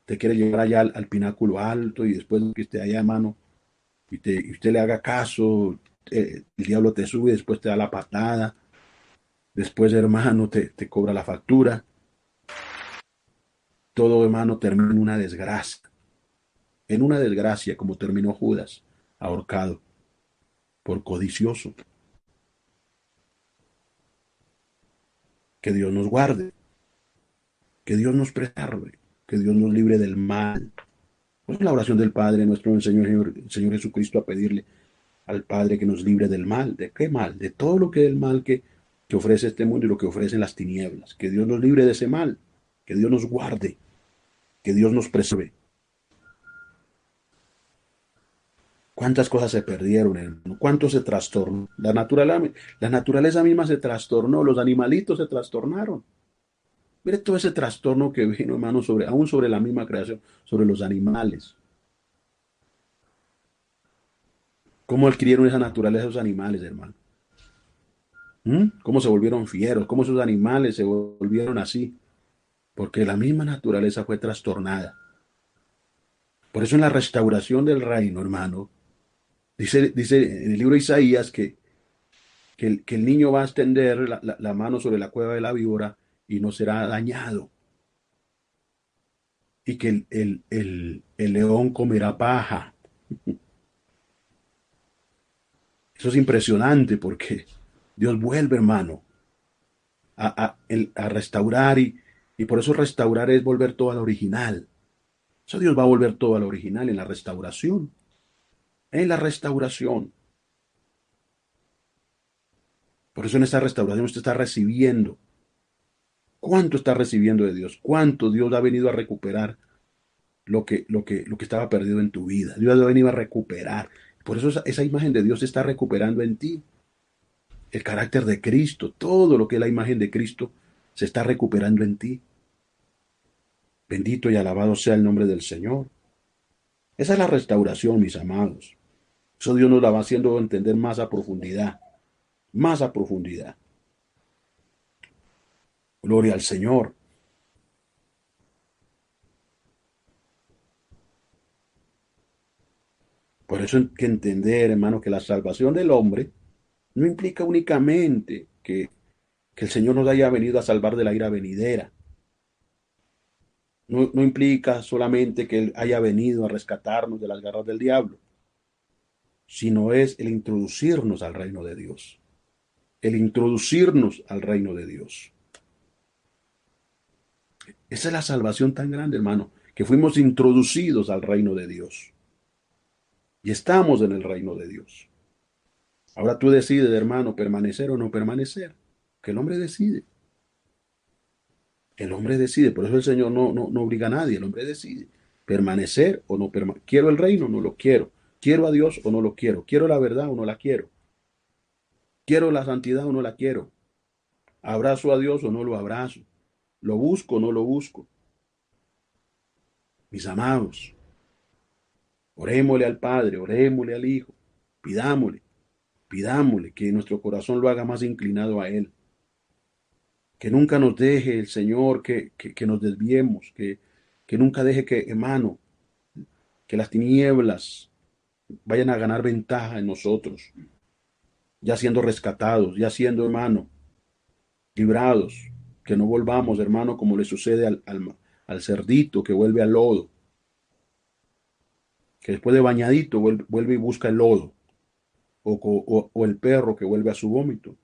Te quiere llevar allá al pináculo alto y después que esté allá, hermano, y usted le haga caso, el diablo te sube, después te da la patada, después, hermano, te cobra la factura. Todo, hermano, termina en una desgracia, como terminó Judas, ahorcado por codicioso. Que Dios nos guarde, que Dios nos preserve, que Dios nos libre del mal. Pues la oración del Padre nuestro, el Señor Jesucristo, a pedirle al Padre que nos libre del mal. ¿De qué mal? De todo lo que es el mal que ofrece este mundo y lo que ofrecen las tinieblas. Que Dios nos libre de ese mal, que Dios nos guarde, que Dios nos preserve. ¿Cuántas cosas se perdieron, hermano? ¿Cuánto se trastornó? La naturaleza misma se trastornó, los animalitos se trastornaron. Mire todo ese trastorno que vino, hermano, aún sobre la misma creación, sobre los animales. ¿Cómo adquirieron esa naturaleza esos animales, hermano? ¿Cómo se volvieron fieros? ¿Cómo esos animales se volvieron así? Porque la misma naturaleza fue trastornada. Por eso en la restauración del reino, hermano, dice en el libro de Isaías que el niño va a extender la mano sobre la cueva de la víbora y no será dañado. Y que el león comerá paja. Eso es impresionante porque Dios vuelve, hermano, a restaurar y por eso restaurar es volver todo al original. Eso Dios va a volver todo al original en la restauración. En la restauración. Por eso en esta restauración usted está recibiendo. ¿Cuánto está recibiendo de Dios? ¿Cuánto Dios ha venido a recuperar lo que estaba perdido en tu vida? Dios ha venido a recuperar. Por eso esa imagen de Dios se está recuperando en ti. El carácter de Cristo, todo lo que es la imagen de Cristo, se está recuperando en ti. Bendito y alabado sea el nombre del Señor. Esa es la restauración, mis amados. Eso Dios nos la va haciendo entender más a profundidad. Más a profundidad. Gloria al Señor. Por eso hay que entender, hermano, que la salvación del hombre no implica únicamente que el Señor nos haya venido a salvar de la ira venidera. No implica solamente que Él haya venido a rescatarnos de las garras del diablo, sino es el introducirnos al reino de Dios. El introducirnos al reino de Dios. Esa es la salvación tan grande, hermano, que fuimos introducidos al reino de Dios. Y estamos en el reino de Dios. Ahora tú decides, hermano, permanecer o no permanecer. Que el hombre decide. El hombre decide. Por eso el Señor no obliga a nadie. El hombre decide. Permanecer o no permanecer. ¿Quiero el reino o no lo quiero? ¿Quiero a Dios o no lo quiero? ¿Quiero la verdad o no la quiero? ¿Quiero la santidad o no la quiero? ¿Abrazo a Dios o no lo abrazo? ¿Lo busco o no lo busco? Mis amados, orémosle al Padre, orémosle al Hijo, pidámosle que nuestro corazón lo haga más inclinado a Él. Que nunca nos deje el Señor que nos desviemos, que nunca deje que, hermano, que las tinieblas vayan a ganar ventaja en nosotros, ya siendo rescatados, ya siendo, hermano, librados, que no volvamos, hermano, como le sucede al cerdito que vuelve al lodo, que después de bañadito vuelve y busca el lodo, o el perro que vuelve a su vómito.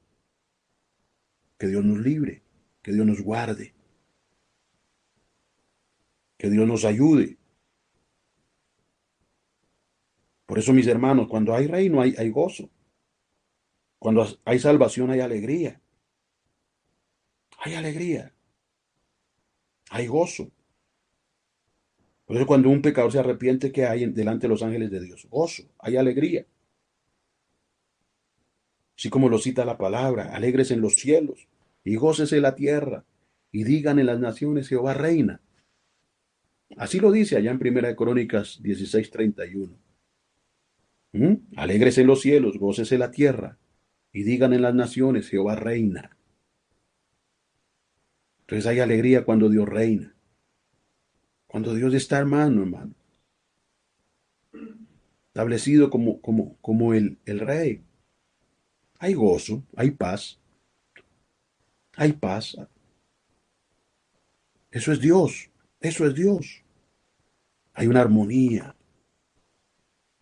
Que Dios nos libre, que Dios nos guarde, que Dios nos ayude. Por eso, mis hermanos, cuando hay reino hay gozo, cuando hay salvación hay alegría, hay alegría, hay gozo. Por eso cuando un pecador se arrepiente, ¿qué hay delante de los ángeles de Dios? Gozo, hay alegría. Así como lo cita la palabra, alegres en los cielos y gócese la tierra y digan en las naciones Jehová reina. Así lo dice allá en Primera de Crónicas 16:31. Alegres en los cielos, gócese la tierra y digan en las naciones Jehová reina. Entonces hay alegría cuando Dios reina. Cuando Dios está hermano, establecido como el rey. Hay gozo, hay paz, hay paz. Eso es Dios, eso es Dios. Hay una armonía,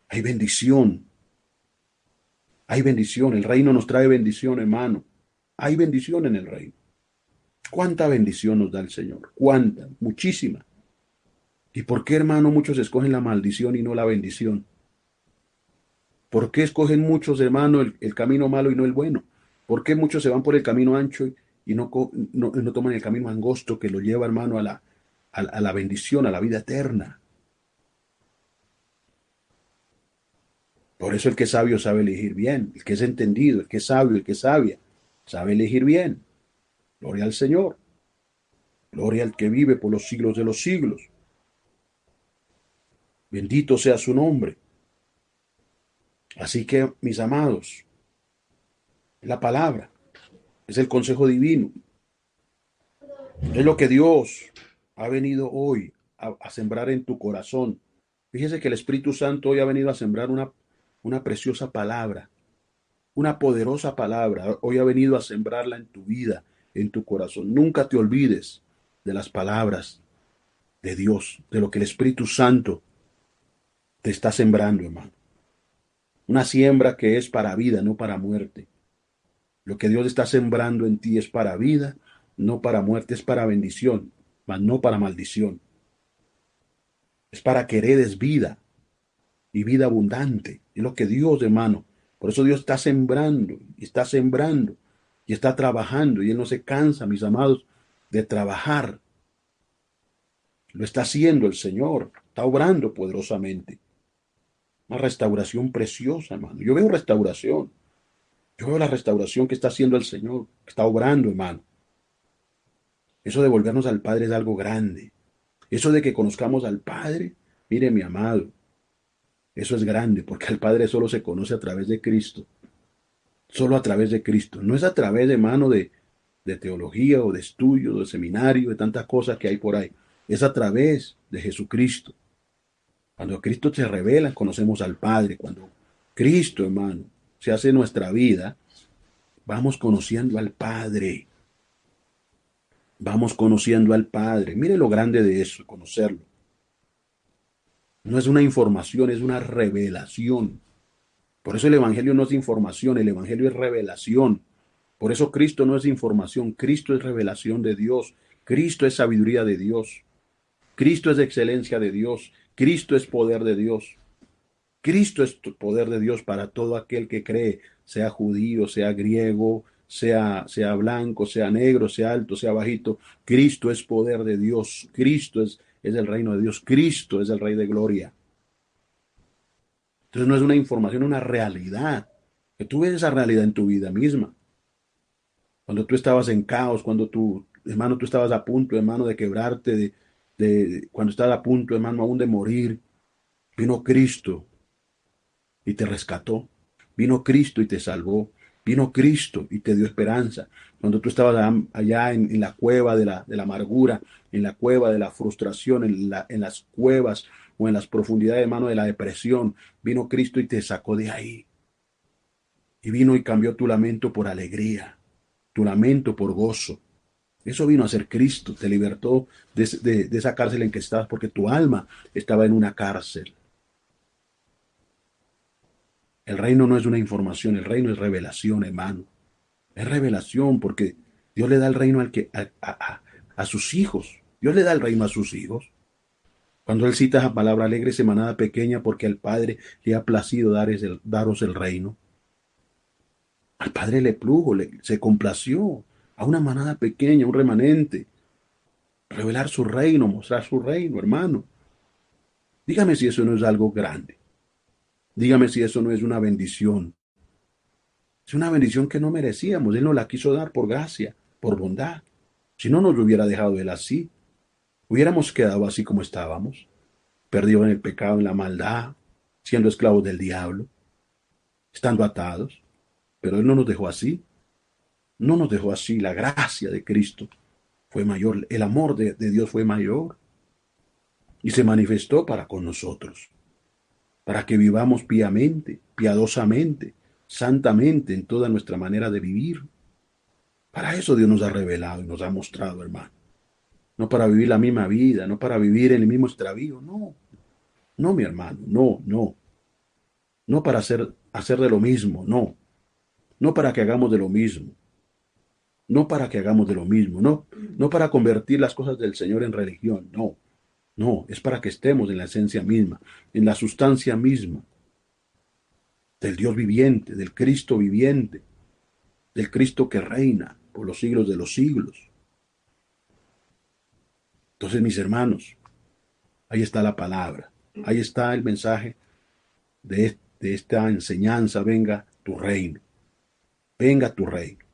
hay bendición, hay bendición. El reino nos trae bendición, hermano. Hay bendición en el reino. ¿Cuánta bendición nos da el Señor? ¿Cuánta? Muchísima. ¿Y por qué, hermano, muchos escogen la maldición y no la bendición? ¿Por qué escogen muchos, hermano, el camino malo y no el bueno? ¿Por qué muchos se van por el camino ancho y no toman el camino angosto que lo lleva, hermano, a la bendición, a la vida eterna? Por eso el que es sabio sabe elegir bien, el que es entendido, el que es sabio, el que es sabia, sabe elegir bien. Gloria al Señor, gloria al que vive por los siglos de los siglos. Bendito sea su nombre. Así que, mis amados, es la palabra, es el consejo divino, es lo que Dios ha venido hoy a sembrar en tu corazón. Fíjese que el Espíritu Santo hoy ha venido a sembrar una preciosa palabra, una poderosa palabra. Hoy ha venido a sembrarla en tu vida, en tu corazón. Nunca te olvides de las palabras de Dios, de lo que el Espíritu Santo te está sembrando, hermano. Una siembra que es para vida, no para muerte. Lo que Dios está sembrando en ti es para vida, no para muerte, es para bendición, mas no para maldición. Es para que heredes vida y vida abundante. Es lo que Dios, hermano. Por eso Dios está sembrando y está trabajando y Él no se cansa, mis amados, de trabajar. Lo está haciendo el Señor, está obrando poderosamente. Una restauración preciosa, hermano. Yo veo restauración. Yo veo la restauración que está haciendo el Señor, que está obrando, hermano. Eso de volvernos al Padre es algo grande. Eso de que conozcamos al Padre, mire, mi amado, eso es grande, porque al Padre solo se conoce a través de Cristo. Solo a través de Cristo. No es a través, hermano, de teología o de estudio, de seminario, de tantas cosas que hay por ahí. Es a través de Jesucristo. Cuando Cristo se revela, conocemos al Padre. Cuando Cristo, hermano, se hace nuestra vida, vamos conociendo al Padre. Vamos conociendo al Padre. Mire lo grande de eso, conocerlo. No es una información, es una revelación. Por eso el Evangelio no es información, el Evangelio es revelación. Por eso Cristo no es información, Cristo es revelación de Dios. Cristo es sabiduría de Dios. Cristo es excelencia de Dios. Cristo es poder de Dios. Cristo es poder de Dios para todo aquel que cree, sea judío, sea griego, sea blanco, sea negro, sea alto, sea bajito. Cristo es poder de Dios. Cristo es el reino de Dios. Cristo es el Rey de Gloria. Entonces no es una información, es una realidad. Que tú ves esa realidad en tu vida misma. Cuando tú estabas en caos, cuando tú, hermano, tú estabas a punto, hermano, de quebrarte, cuando estabas a punto, hermano, aún de morir, vino Cristo y te rescató. Vino Cristo y te salvó. Vino Cristo y te dio esperanza. Cuando tú estabas allá en la cueva de la amargura, en la cueva de la frustración, en las cuevas o en las profundidades, hermano, de la depresión, vino Cristo y te sacó de ahí. Y vino y cambió tu lamento por alegría, tu lamento por gozo. Eso vino a ser Cristo, te libertó de esa cárcel en que estabas, porque tu alma estaba en una cárcel. El reino no es una información, el reino es revelación, hermano. Es revelación porque Dios le da el reino a sus hijos. Dios le da el reino a sus hijos. Cuando Él cita esa palabra alegre, manada pequeña, porque al Padre le ha placido daros el reino. Al Padre le plugo, se complació a una manada pequeña, un remanente, revelar su reino, mostrar su reino, hermano. Dígame si eso no es algo grande. Dígame si eso no es una bendición. Es una bendición que no merecíamos. Él nos la quiso dar por gracia, por bondad. Si no nos lo hubiera dejado Él así, hubiéramos quedado así como estábamos, perdidos en el pecado, en la maldad, siendo esclavos del diablo, estando atados. Pero Él no nos dejó así. No nos dejó así. La gracia de Cristo fue mayor. El amor de Dios fue mayor. Y se manifestó para con nosotros. Para que vivamos piamente, piadosamente, santamente en toda nuestra manera de vivir. Para eso Dios nos ha revelado y nos ha mostrado, hermano. No para vivir la misma vida, no para vivir en el mismo extravío, no. No, mi hermano, no, no. No para hacer de lo mismo, no. No para que hagamos de lo mismo. No para que hagamos de lo mismo, no. No para convertir las cosas del Señor en religión, no. No, es para que estemos en la esencia misma, en la sustancia misma. del Dios viviente, del Cristo viviente, del Cristo que reina por los siglos de los siglos. Entonces, mis hermanos, ahí está la palabra, ahí está el mensaje de esta enseñanza: venga tu reino, venga tu reino.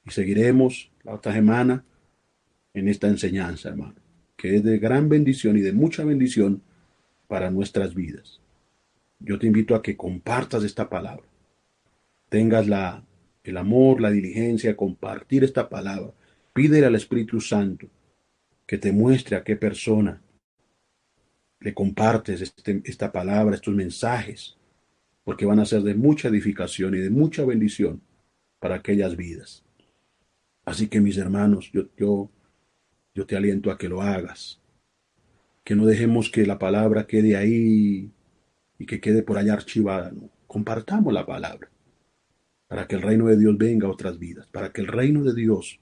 Y seguiremos la otra semana en esta enseñanza, hermano, que es de gran bendición y de mucha bendición para nuestras vidas. Yo te invito a que compartas esta palabra, tengas el amor, la diligencia de compartir esta palabra. Pídele al Espíritu Santo que te muestre a qué persona le compartes esta palabra, estos mensajes, porque van a ser de mucha edificación y de mucha bendición para aquellas vidas. Así que, mis hermanos, yo te aliento a que lo hagas, que no dejemos que la palabra quede ahí y que quede por allá archivada. No, compartamos la palabra para que el reino de Dios venga a otras vidas, para que el reino de Dios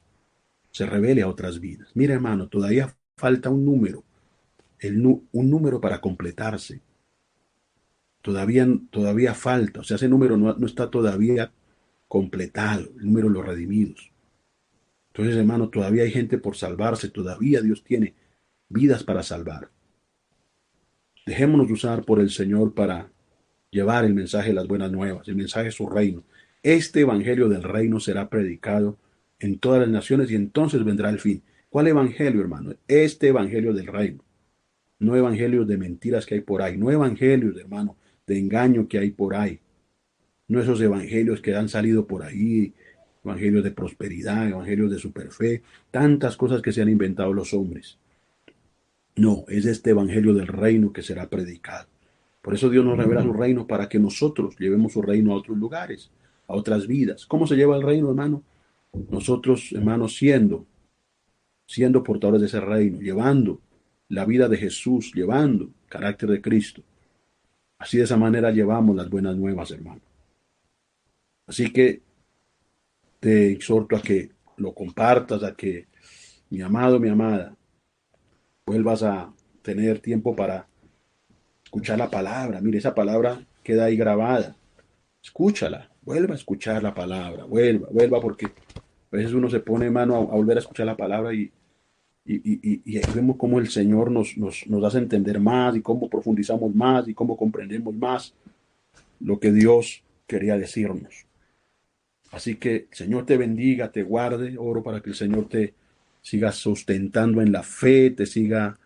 se revele a otras vidas. Mira, hermano, todavía falta un número, un número para completarse. Todavía falta, o sea, ese número no está todavía completado, el número de los redimidos. Entonces, hermano, todavía hay gente por salvarse, todavía Dios tiene vidas para salvar. Dejémonos usar por el Señor para llevar el mensaje de las buenas nuevas, el mensaje de su reino. Este evangelio del reino será predicado en todas las naciones y entonces vendrá el fin. ¿Cuál evangelio, hermano? Este evangelio del reino. No evangelios de mentiras que hay por ahí, no evangelios, hermano, de engaño que hay por ahí. No esos evangelios que han salido por ahí, evangelios de prosperidad, evangelios de superfe, tantas cosas que se han inventado los hombres. No, es este evangelio del reino que será predicado. Por eso Dios nos revela su reino para que nosotros llevemos su reino a otros lugares, a otras vidas. ¿Cómo se lleva el reino, hermano? Nosotros, hermanos, siendo portadores de ese reino, llevando la vida de Jesús, llevando el carácter de Cristo. Así, de esa manera llevamos las buenas nuevas, hermano. Así que te exhorto a que lo compartas, a que, mi amado, mi amada, vuelvas a tener tiempo para escuchar la palabra. Mire, esa palabra queda ahí grabada. Escúchala, vuelva a escuchar la palabra, vuelva, porque a veces uno se pone mano a volver a escuchar la palabra y vemos cómo el Señor nos hace entender más y cómo profundizamos más y cómo comprendemos más lo que Dios quería decirnos. Así que el Señor te bendiga, te guarde. Oro para que el Señor te siga sustentando en la fe, te siga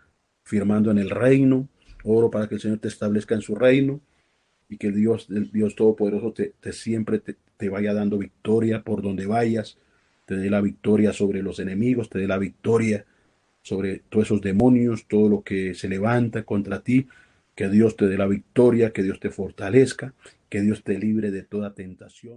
firmando en el reino. Oro para que el Señor te establezca en su reino y que el Dios Todopoderoso siempre te vaya dando victoria por donde vayas, te dé la victoria sobre los enemigos, te dé la victoria sobre todos esos demonios, todo lo que se levanta contra ti. Que Dios te dé la victoria, que Dios te fortalezca, que Dios te libre de toda tentación.